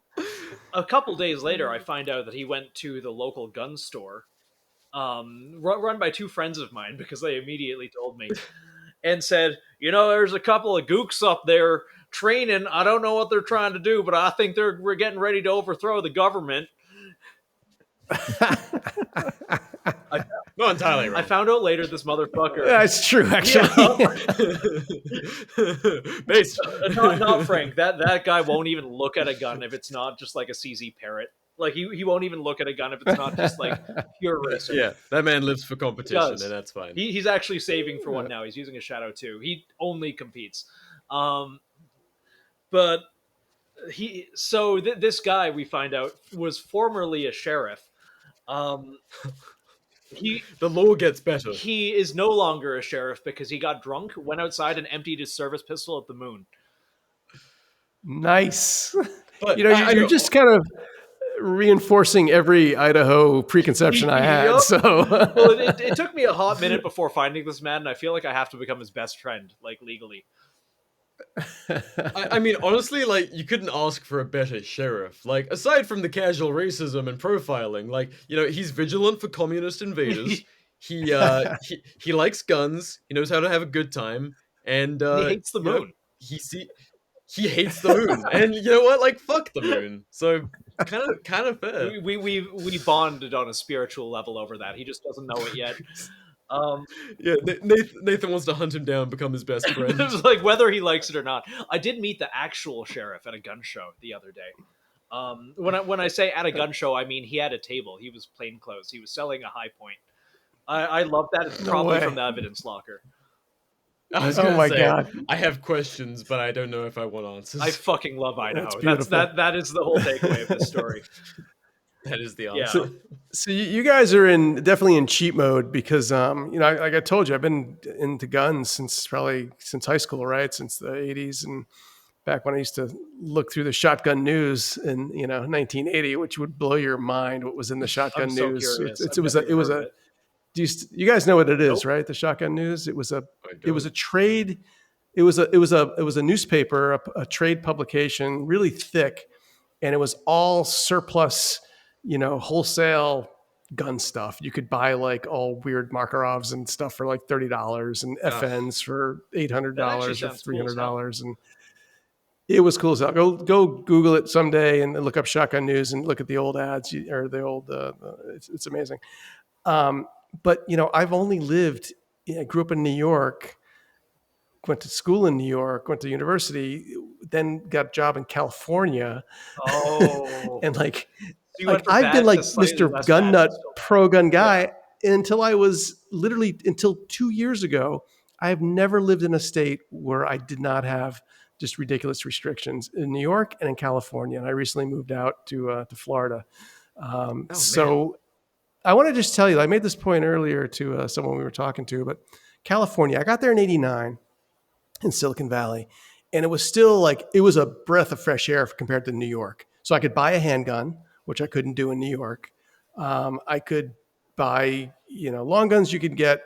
a couple days later, I find out that he went to the local gun store, run by two friends of mine, because they immediately told me, and said, there's a couple of gooks up there training. I don't know what they're trying to do, but I think we're getting ready to overthrow the government. Not entirely right. I found out later this motherfucker. That's true, actually. Based. Not Frank. That guy won't even look at a gun if it's not just like a CZ Parrot. Like he won't even look at a gun if it's not just like pure racer. Yeah, that man lives for competition, and that's fine. He's actually saving for one now. He's using a Shadow 2. He only competes. But this guy, we find out, was formerly a sheriff. The law gets better. He is no longer a sheriff because he got drunk, went outside, and emptied his service pistol at the moon. Nice. But you're just kind of reinforcing every Idaho preconception I had. Yep. So, well, it took me a hot minute before finding this man, and I feel like I have to become his best friend, like legally. I mean, honestly, like, you couldn't ask for a better sheriff. Like, aside from the casual racism and profiling, like, he's vigilant for communist invaders. He likes guns. He knows how to have a good time, and he hates the moon. He hates the moon, and you know what? Like, fuck the moon. So kind of fair. We bonded on a spiritual level over that. He just doesn't know it yet. Yeah, Nathan wants to hunt him down and become his best friend. It's like whether he likes it or not. I did meet the actual sheriff at a gun show the other day. When I say at a gun show, I mean he had a table. He was plainclothes. He was selling a High Point. I love that. It's probably from the evidence locker. I was Oh gonna my say God. I have questions, but I don't know if I want answers. I fucking love That's Idaho. beautiful. That is the whole takeaway of this story. That is the Yeah. answer. So you guys are definitely in cheat mode because like I told you, I've been into guns since high school, right? Since the 80s, and back when I used to look through the shotgun news in 1980, which would blow your mind what was in the I'm shotgun so news. curious. It I've was never even heard of it. you guys know what it is, Nope. right? The shotgun news. I It was don't. a trade. It was a newspaper, a trade publication, really thick, and it was all surplus, wholesale gun stuff. You could buy like all weird Makarovs and stuff for like $30, and Ugh. FNs for $800 That actually or sounds three cool as hundred hell. dollars, and it was cool as hell. Go Google it someday and look up shotgun news and look at the old ads or the old. It's amazing. But I've only lived. I grew up in New York, went to school in New York, went to university, then got a job in California, Oh. and So you went from I've been bad to like slightly Mr. less Gun bad, Nut, but still bad. pro gun guy Yeah. until I was literally until 2 years ago. I have never lived in a state where I did not have just ridiculous restrictions in New York and in California. And I recently moved out to Florida. Man. So I want to just tell you, I made this point earlier to someone we were talking to, but California, I got there in '89 in Silicon Valley, and it was still it was a breath of fresh air compared to New York. So I could buy a handgun, which I couldn't do in New York. I could buy, long guns you could get,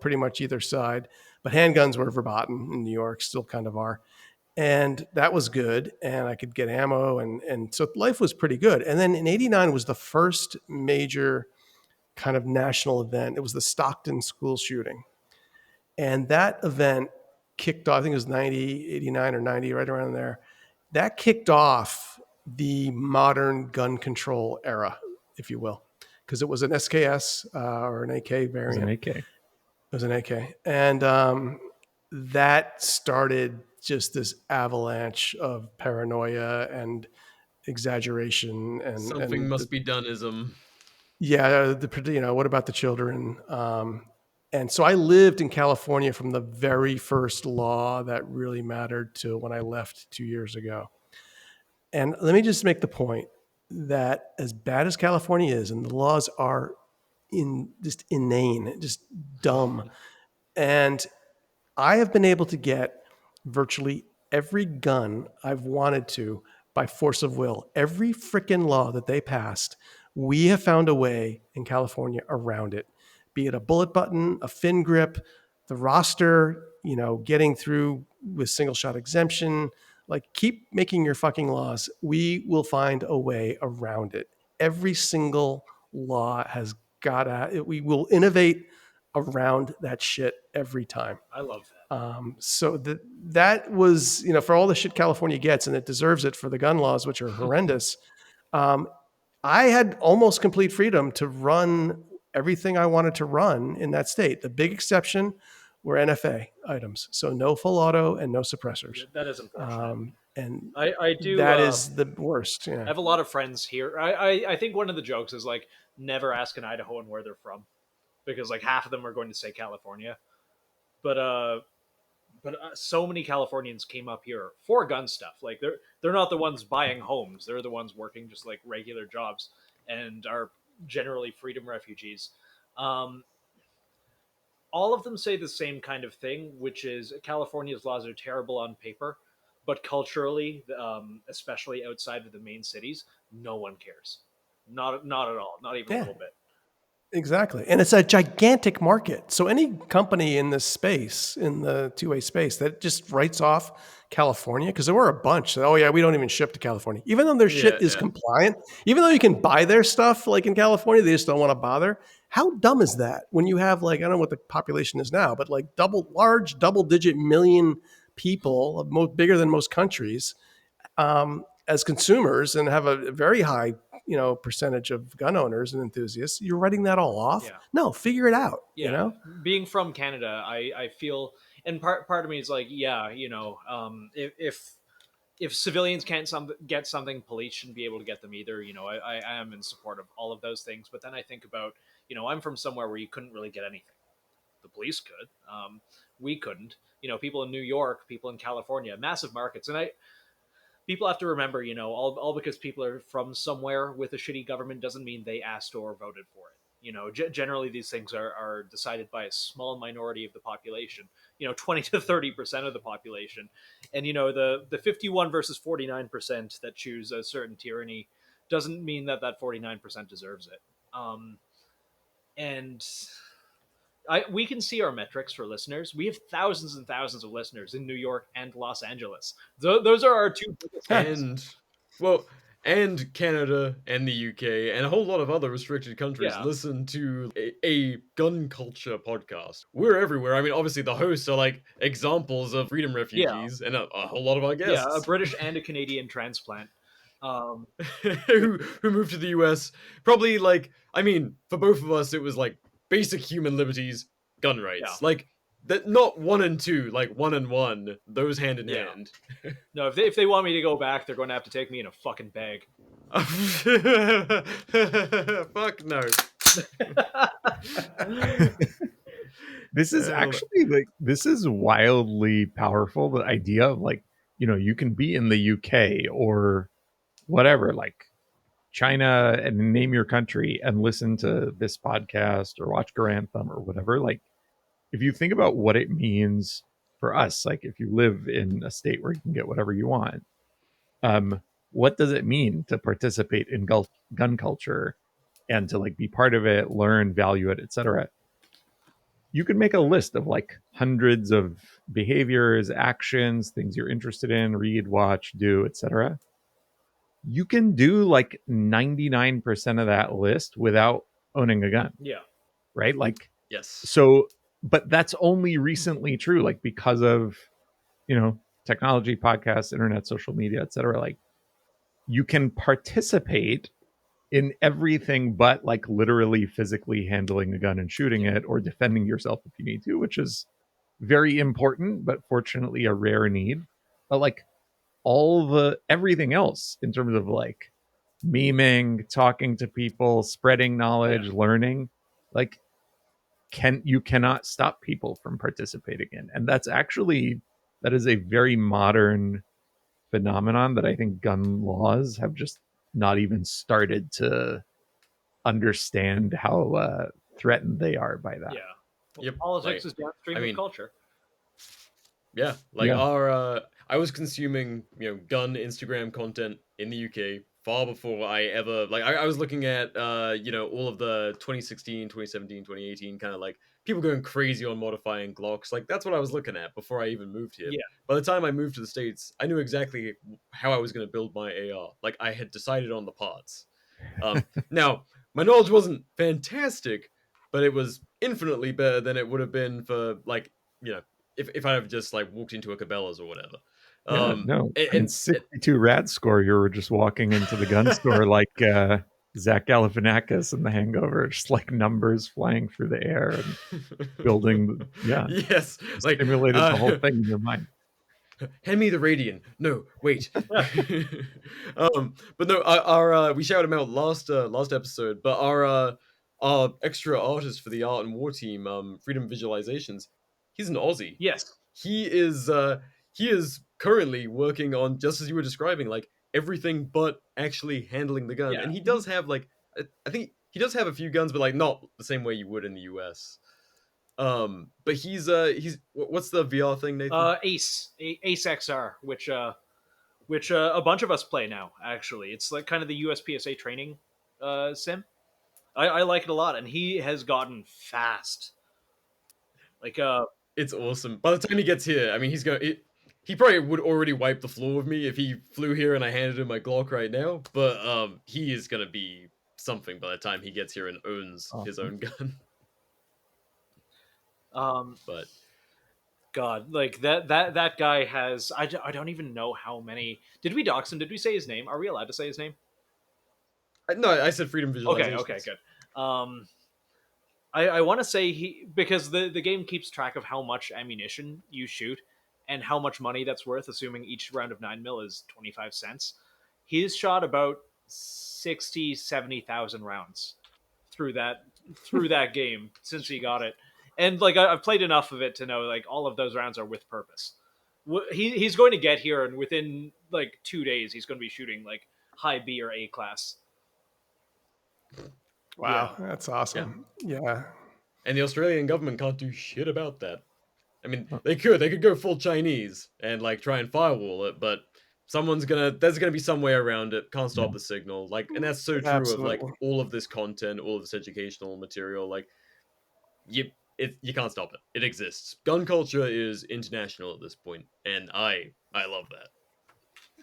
pretty much either side, but handguns were verboten in New York, still kind of are. And that was good. And I could get ammo. And so life was pretty good. And then in '89 was the first major kind of national event. It was the Stockton school shooting. And that event kicked off, I think it was 90, 89 or 90, right around there. That kicked off the modern gun control era, if you will, because it was an SKS or an AK It was variant. an AK. It was an AK. And that started just this avalanche of paranoia and exaggeration. And Something must be doneism. yeah, what about the children? And so I lived in California from the very first law that really mattered to when I left 2 years ago. And let me just make the point that as bad as California is, and the laws are just inane, just dumb, and I have been able to get virtually every gun I've wanted to by force of will. Every freaking law that they passed, we have found a way in California around it, be it a bullet button, a fin grip, the roster, getting through with single shot exemption. Keep making your fucking laws. We will find a way around it. Every single law has got to, we will innovate around that shit every time. I love that. So that was, for all the shit California gets, and it deserves it for the gun laws, which are horrendous. I had almost complete freedom to run everything I wanted to run in that state. The big exception were NFA items. So no full auto and no suppressors. That is unfortunate. And I do. that is the worst. I Yeah. have a lot of friends here. I think one of the jokes is never ask an Idahoan where they're from, because half of them are going to say California. But so many Californians came up here for gun stuff. They're not the ones buying homes. They're the ones working just regular jobs and are generally freedom refugees. All of them say the same kind of thing, which is California's laws are terrible on paper, but culturally, especially outside of the main cities, no one cares. Not at all. Not even a little bit. Exactly. And it's a gigantic market. So any company in this space, in the two-way space, that just writes off California, because there were a bunch that, oh yeah, we don't even ship to California. Even though their shit is compliant, even though you can buy their stuff in California, they just don't want to bother. How dumb is that when you have I don't know what the population is now, but large double-digit million people, bigger than most countries, as consumers, and have a very high percentage of gun owners and enthusiasts, you're writing that all off? Yeah. No, figure it out. Yeah. Being from Canada, I feel, and part of me is if civilians can't get something, police shouldn't be able to get them either. I am in support of all of those things. But then I think about, I'm from somewhere where you couldn't really get anything. the police could. We couldn't. People in New York, people in California, massive markets, and people have to remember, all because people are from somewhere with a shitty government doesn't mean they asked or voted for it. Generally these things are decided by a small minority of the population. 20 to 30% of the population, and the 51 versus 49% that choose a certain tyranny doesn't mean that 49% deserves it. And we can see our metrics for listeners. We have thousands and thousands of listeners in New York and Los Angeles. Those are our two biggest ones. And well, and Canada and the UK and a whole lot of other restricted countries Yeah. listen to a gun culture podcast. We're everywhere. I mean, obviously the hosts are like examples of freedom refugees and a whole lot of our Yeah, a guests British and a Canadian transplant. who moved to the US. Probably like, I mean, for both of us, it was like basic human liberties, gun rights. Yeah. Like that, not 1 and 2, like 1 and 1, those hand in Yeah. hand. No, if they want me to go back, they're going to have to take me in a fucking bag. Fuck no. This is actually like, this is wildly powerful. The idea of like, you can be in the UK or whatever, like China, and name your country and listen to this podcast or watch Grantham or whatever. Like, if you think about what it means for us, like if you live in a state where you can get whatever you want, what does it mean to participate in gun culture and to like be part of it, learn, value it, etc.? You could make a list of like hundreds of behaviors, actions, things you're interested in, read, watch, do, etc. You can do like 99% of that list without owning a gun. Yeah. Right? Like, yes. So, but that's only recently true, like because of, technology, podcasts, internet, social media, etc. Like, you can participate in everything but like literally physically handling a gun and shooting it or defending yourself if you need to, which is very important, but fortunately a rare need. But like everything else in terms of like memeing, talking to people, spreading knowledge, learning, like you cannot stop people from participating in. And that is a very modern phenomenon that I think gun laws have just not even started to understand how threatened they are by that. Yeah. Well, Yep. politics is downstream of culture. Yeah, like I was consuming, gun Instagram content in the UK far before I ever I was looking at all of the 2016, 2017, 2018 kind of like people going crazy on modifying Glocks. Like that's what I was looking at before I even moved here. Yeah. By the time I moved to the States, I knew exactly how I was going to build my AR. Like I had decided on the parts. Now, my knowledge wasn't fantastic, but it was infinitely better than it would have been for if I have just like walked into a Cabela's or whatever. And 62 RAADS score, you were just walking into the gun store like Zach Galifianakis in The Hangover, just like numbers flying through the air and building. Yeah, yes, like simulated the whole thing in your mind. Hand me the Radian. No, wait. But no, our we shouted him out last episode, but our extra artist for the Art and War team, Freedom Visualizations, he's an Aussie. Yes. He is currently working on, just as you were describing, like everything but actually handling the gun. Yeah. And he does have like I think he does have a few guns, but like not the same way you would in the US. But he's what's the VR thing, Nathan? Ace XR, which a bunch of us play now. Actually, it's like kind of the USPSA training sim. I like it a lot, and he has gotten fast. Like it's awesome. By the time he gets here, I mean, he probably would already wipe the floor with me if he flew here and I handed him my Glock right now. But he is gonna be something by the time he gets here and owns his own gun. But God, like that guy has. I don't even know how many. Did we dox him? Did we say his name? Are we allowed to say his name? No, I said Freedom Visualizations. Okay, good. I want to say because the game keeps track of how much ammunition you shoot and how much money that's worth, assuming each round of 9mm is 25 cents. He's shot about 60,000-70,000 rounds through that game since he got it. And like I've played enough of it to know like all of those rounds are with purpose. He's going to get here, and within like 2 days, he's going to be shooting like high B or A class. Wow, Yeah. that's Yeah. awesome. Yeah. And the Australian government can't do shit about that. I mean, they could go full Chinese and like try and firewall it, but there's gonna be some way around it. Can't stop the signal. Like, and that's so true of like Absolutely. all of this content, all of this educational material. Like, you can't stop it. It exists. Gun culture is international at this point, and I love that.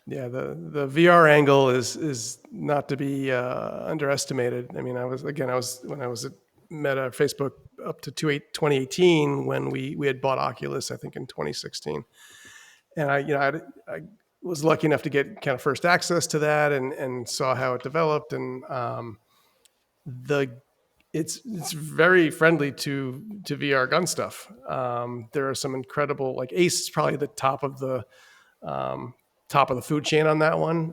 Yeah, the VR angle is not to be underestimated. I mean, I was when I was at Meta Facebook up to 2018 when we had bought Oculus, I think in 2016, and I was lucky enough to get kind of first access to that and saw how it developed, and the it's very friendly to VR gun stuff. There are some incredible, like Ace is probably the um, top of the food chain on that one.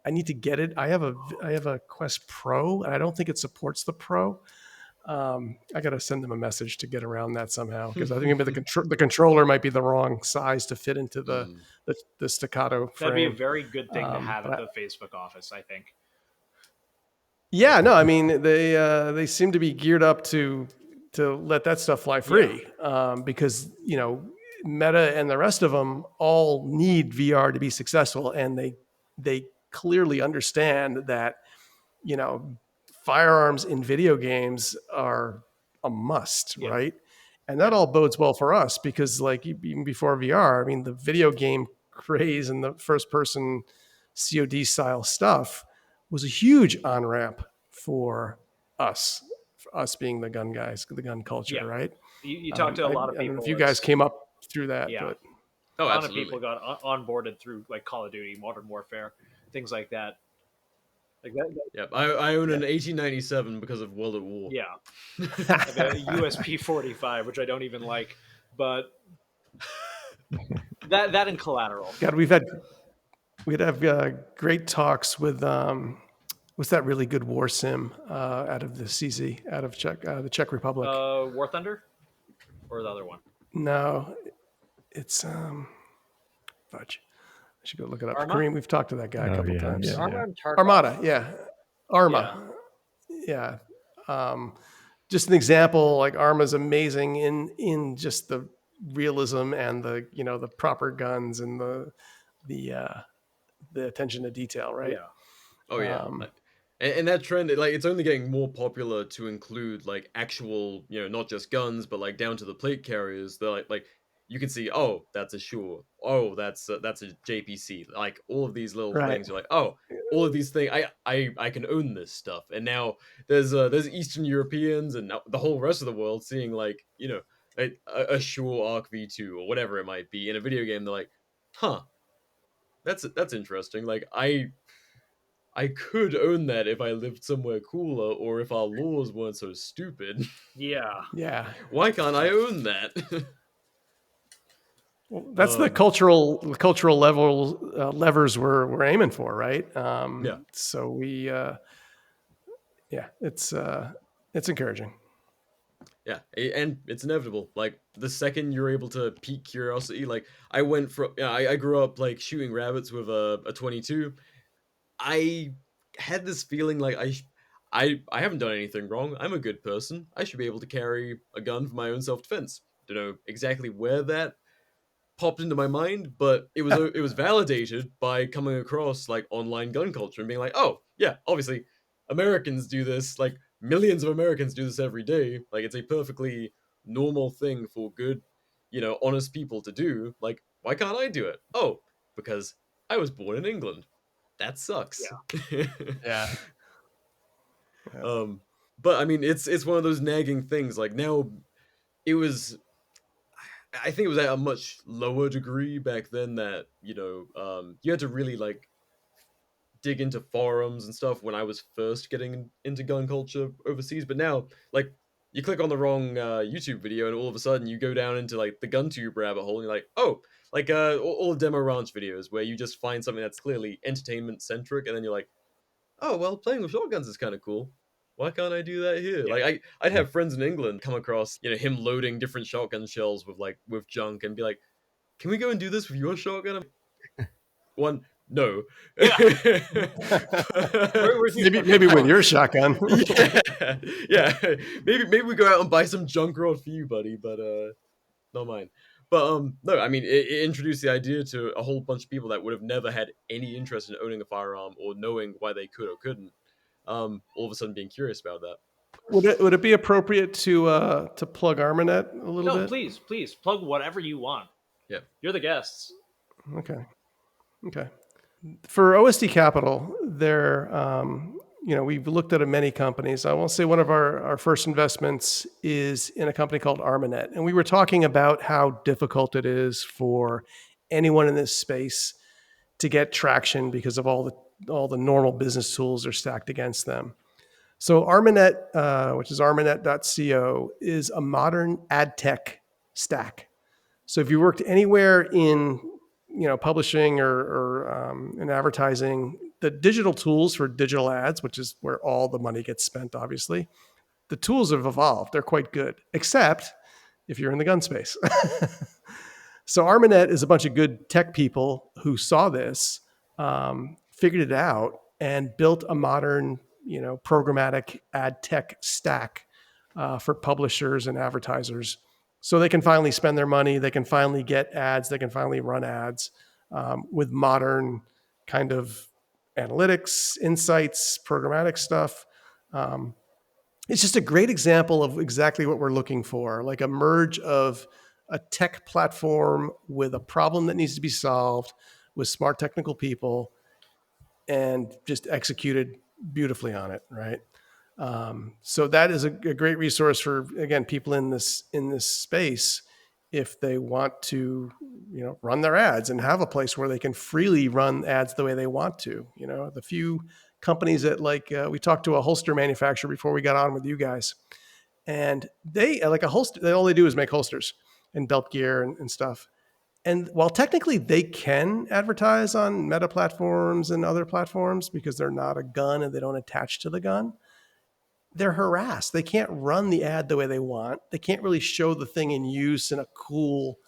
I need to get it. I have a Quest Pro, and I don't think it supports the Pro. I got to send them a message to get around that somehow because I think maybe the controller might be the wrong size to fit into the staccato frame. That'd be a very good thing to have but at the Facebook office, I think. Yeah, no, I mean they seem to be geared up to let that stuff fly free because Meta and the rest of them all need VR to be successful, and they clearly understand that firearms in video games are a must, Yeah. right? And that all bodes well for us because like even before VR, I mean the video game craze and the first person COD style stuff was a huge on ramp for us, being the gun guys, the gun culture, Yeah. right? You talk to a lot of I don't people. know if you guys came up through that, Yeah. but Oh, a lot absolutely. of people got onboarded through like Call of Duty, Modern Warfare, things like that. Like that. Yep, I own an 1897 because of World at War. Yeah. Like a USP 45, which I don't even like, but that and Collateral. God, we'd have great talks with what's that really good war sim out of the CZ, out of the Czech Republic. War Thunder, or the other one. No, it's fudge. I should go look it up. Arma? Kareem, we've talked to that guy a couple times. Yeah. Arma and Tarkov. Armada, yeah. Arma. Yeah. Just an example, like Arma's amazing in just the realism and the the proper guns and the attention to detail, right? Yeah. Oh yeah. Um, And that trend, like, it's only getting more popular to include like actual, not just guns, but like down to the plate carriers. They're like you can see, oh, that's a Shure, oh, that's a JPC. Like all of these little Right. things, you're like, oh, all of these things, I can own this stuff. And now there's Eastern Europeans and the whole rest of the world seeing like a Shure Arc V2 or whatever it might be in a video game. They're like, huh, that's interesting. Like I could own that if I lived somewhere cooler or if our laws weren't so stupid. Yeah. yeah. Why can't I own that? Well, that's the cultural level levers we're aiming for, right? Yeah. So we, it's encouraging. Yeah, and it's inevitable. Like the second you're able to pique curiosity, like I went from, I grew up like shooting rabbits with a 22. I had this feeling like I haven't done anything wrong. I'm a good person. I should be able to carry a gun for my own self-defense. Don't know exactly where that popped into my mind, but it was validated by coming across like online gun culture and being like, oh yeah, obviously Americans do this. Like millions of Americans do this every day. Like it's a perfectly normal thing for good, honest people to do. Like why can't I do it? Oh, because I was born in England. That sucks. Yeah. But I mean, it's one of those nagging things. Like now, I think it was at a much lower degree back then that you had to really like dig into forums and stuff when I was first getting into gun culture overseas. But now, like, you click on the wrong YouTube video and all of a sudden you go down into like the GunTube rabbit hole and you're like, oh, like all demo ranch videos where you just find something that's clearly entertainment centric and then you're like, oh well, playing with shotguns is kind of cool. Why can't I do that here? Yeah. Like I'd have friends in England come across, him loading different shotgun shells with junk and be like, "Can we go and do this with your shotgun?" One, no. Yeah. Maybe with your shotgun. yeah. Maybe we go out and buy some junk rod for you, buddy, but not mine. But no, I mean it introduced the idea to a whole bunch of people that would have never had any interest in owning a firearm or knowing why they could or couldn't. All of a sudden being curious about that. Would it be appropriate to plug Armanet a little No, bit? please plug whatever you want. Yeah. You're the guests. Okay. For OSD Capital, we've looked at many companies. I will say one of our first investments is in a company called Armanet. And we were talking about how difficult it is for anyone in this space to get traction because of all the normal business tools are stacked against them. So Armanet, which is armanet.co, is a modern ad tech stack. So if you worked anywhere in publishing or in advertising, the digital tools for digital ads, which is where all the money gets spent, obviously, the tools have evolved. They're quite good, except if you're in the gun space. So Armanet is a bunch of good tech people who saw this, figured it out, and built a modern, programmatic ad tech stack for publishers and advertisers. So they can finally spend their money, they can finally get ads, they can finally run ads with modern kind of analytics, insights, programmatic stuff. It's just a great example of exactly what we're looking for, like a merge of a tech platform with a problem that needs to be solved with smart technical people and just executed beautifully on it, right? So that is a great resource for, again, people in this space if they want to, run their ads and have a place where they can freely run ads the way they want to. The few companies that we talked to a holster manufacturer before we got on with you guys, and they like a holster. All they do is make holsters and belt gear and stuff. And while technically they can advertise on Meta platforms and other platforms because they're not a gun and they don't attach to the gun, they're harassed. They can't run the ad the way they want. They can't really show the thing in use in a cool,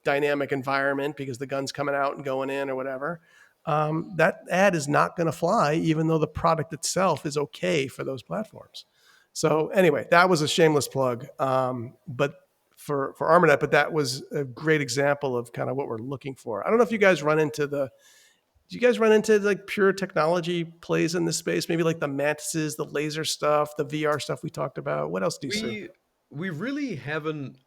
dynamic environment because the gun's coming out and going in or whatever. That ad is not going to fly, even though the product itself is okay for those platforms. So anyway, that was a shameless plug. But for Armanet, but that was a great example of kind of what we're looking for. I don't know if you guys run into pure technology plays in this space? Maybe like the mantises, the laser stuff, the VR stuff we talked about. What else do you see? We really haven't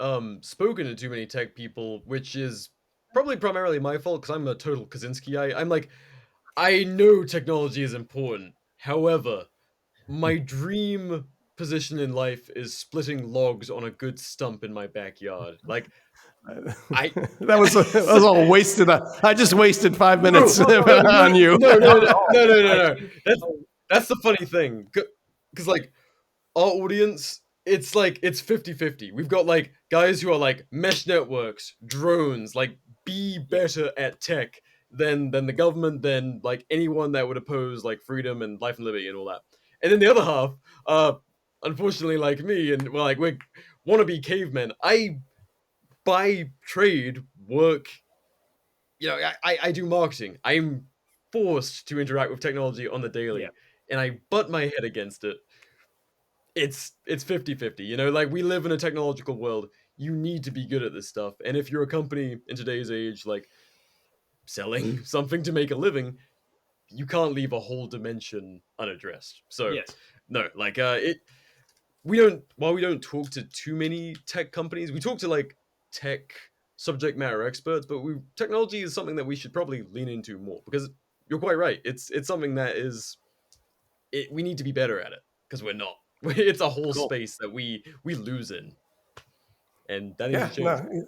spoken to too many tech people, which is probably primarily my fault because I'm a total Kaczynski. I'm like, I know technology is important. However, my dream position in life is splitting logs on a good stump in my backyard. Like, that was all wasted. I just wasted 5 minutes on you. No. That's the funny thing, because our audience, it's 50-50. We've got guys who are mesh networks, drones, be better at tech than the government, than anyone that would oppose freedom and life and liberty and all that. And then the other half, unfortunately, like me, and we're wannabe cavemen. I by trade work. I do marketing. I'm forced to interact with technology on the daily, and I butt my head against it. It's 50-50. We live in a technological world. You need to be good at this stuff, and if you're a company in today's age, selling something to make a living, you can't leave a whole dimension unaddressed. So no, while we don't talk to too many tech companies, we talk to tech subject matter experts, but technology is something that we should probably lean into more, because you're quite right. It's something that we need to be better at it, because we're not. It's a whole space that we lose in, and that needs to change. No,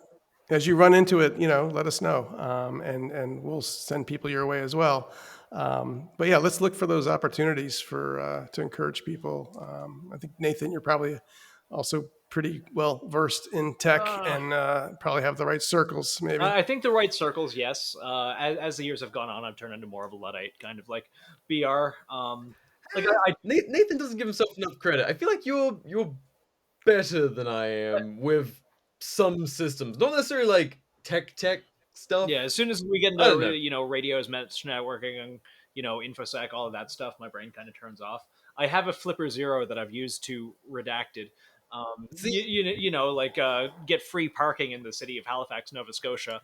as you run into it, let us know, and we'll send people your way as well. But yeah, let's look for those opportunities to encourage people. I think Nathan, you're probably also pretty well versed in tech and probably have the right circles, maybe. I think the right circles, yes. As the years have gone on, I've turned into more of a Luddite, kind of like BR. Like Nathan doesn't give himself enough credit. I feel like you're better than I am with some systems, not necessarily like tech stuff. yeah, as soon as we get I don't know. into radios, mesh networking, and infosec, all of that stuff, my brain kind of turns off. I have a Flipper Zero that I've used to redacted. See, Like get free parking in the city of Halifax, Nova Scotia.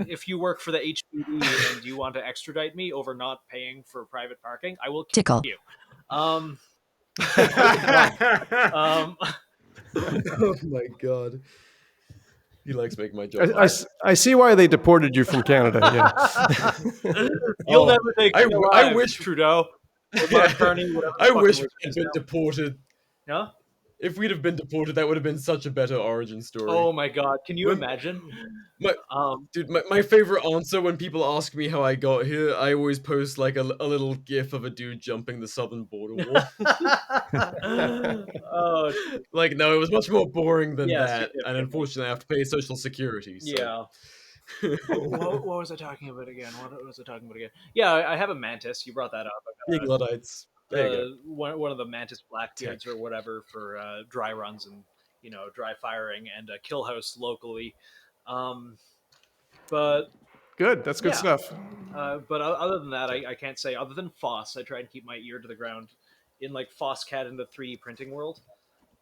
If you work for the HPD and you want to extradite me over not paying for private parking, I will kill you. Um, um, oh my god, he likes making my job. I see why they deported you from Canada. Yeah. You'll never take me alive, I wish Trudeau. Or Mark Carney, whatever the I fuck wish it we'd is been now. deported. Yeah? If we'd have been deported, that would have been such a better origin story. Oh my god, can you When- imagine? Dude, my favorite answer when people ask me how I got here, I always post like a little gif of a dude jumping the southern border wall. Oh, Like, no, it was much more boring than Yeah, that, and significantly. unfortunately, I have to pay Social Security. So. yeah. What was I talking about again? What was I talking about again? Yeah, I have a mantis. You brought that up. Being Luddites. There you go. One of the mantis blackbeards or whatever for dry runs and dry firing and a kill house locally. But Good. That's good Yeah. stuff. but other than that, I can't say. Other than FOSS, I try and keep my ear to the ground in like FOSSCAD in the 3D printing world.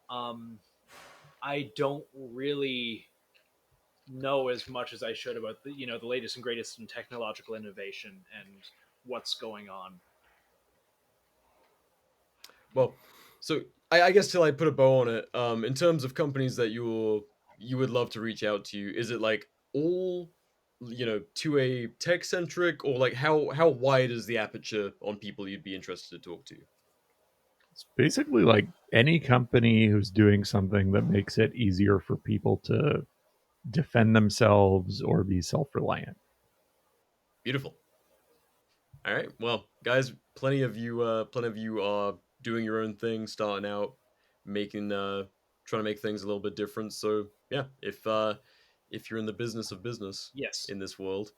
I don't really know as much as I should about the latest and greatest in technological innovation and what's going on. Well, so I guess till I put a bow on it, in terms of companies that you would love to reach out to, is it like all to a tech centric, or like how wide is the aperture on people you'd be interested to talk to? It's basically like any company who's doing something that makes it easier for people to defend themselves or be self-reliant. Beautiful. All right, well, guys, plenty of you are doing your own thing, starting out, making trying to make things a little bit different. So yeah, if you're in the business of business Yes. in this world,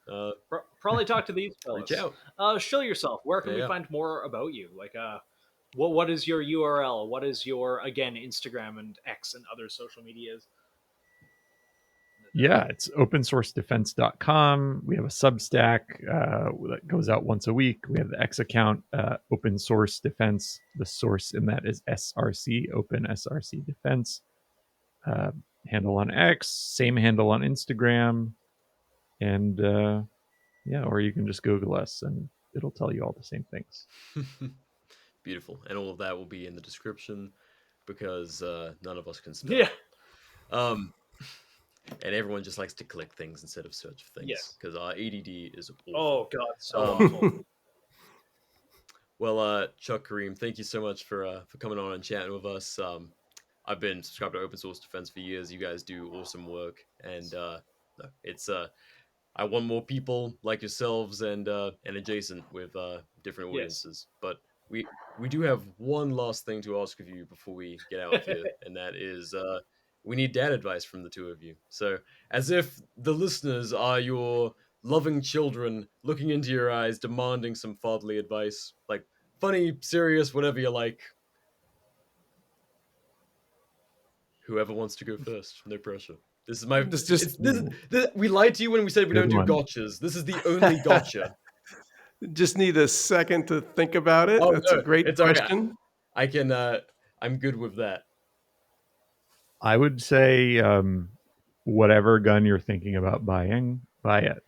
Probably talk to these fellas. reach out. Show yourself. Where can we Yeah. find more about you? Like, what is your URL? What is your, again, Instagram and X and other social medias? Yeah, it's opensourcedefense.com. We have a Substack that goes out once a week. We have the X account, Open Source Defense. The source in that is SRC, Open SRC Defense. Handle on X, same handle on Instagram. And yeah, or you can just Google us and it'll tell you all the same things. Beautiful, and all of that will be in the description because none of us can spell. Yeah. And everyone just likes to click things instead of search for things. Yes. Because our ADD is awful. Oh god, so Um, awful. Well, Chuck, Kareem, thank you so much for coming on and chatting with us. I've been subscribed to Open Source Defense for years. You guys do awesome work, and it's I want more people like yourselves and adjacent with different Yes. audiences. But we do have one last thing to ask of you before we get out of here, and that is we need dad advice from the two of you. So, as if the listeners are your loving children looking into your eyes, demanding some fatherly advice, like funny, serious, whatever you like. Whoever wants to go first, no pressure. This is my. We lied to you when we said we Good don't do one. gotchas. This is the only gotcha. Just need a second to think about it. Oh, That's no, a great it's okay. question. I can. I'm good with that. I would say whatever gun you're thinking about buying, buy it.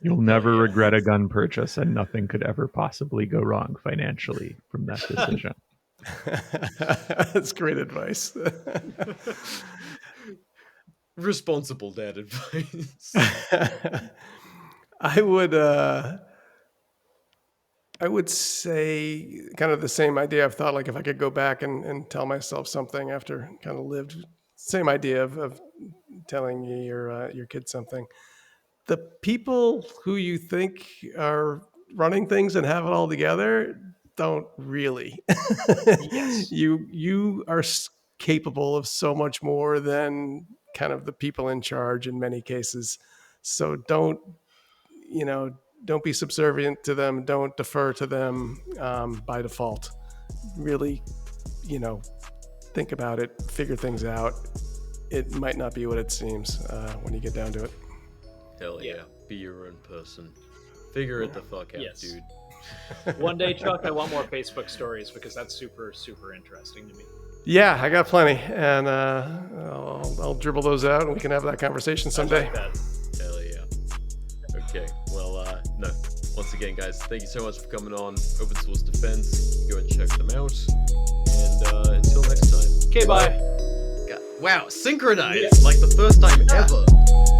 You'll never yeah. regret a gun purchase, and nothing could ever possibly go wrong financially from that decision. That's great advice. Responsible dad advice. I would say kind of the same idea. I've thought like if I could go back and tell myself something after kind of lived, same idea of telling your kid something. The people who you think are running things and have it all together don't really. Yes. You are capable of so much more than kind of the people in charge in many cases. So don't don't be subservient to them. Don't defer to them by default. Really, think about it, figure things out. It might not be what it seems when you get down to it. Hell yeah. Be your own person. Figure it the fuck out, Yes. dude. One day, Chuck, I want more Facebook stories because that's super, super interesting to me. Yeah, I got plenty, and I'll dribble those out, and we can have that conversation someday. I like that. Hell yeah. Okay, well, no. Once again, guys, thank you so much for coming on Open Source Defense. Go and check them out. And until next time. Okay, bye. God, wow, synchronized! Like the first time ever.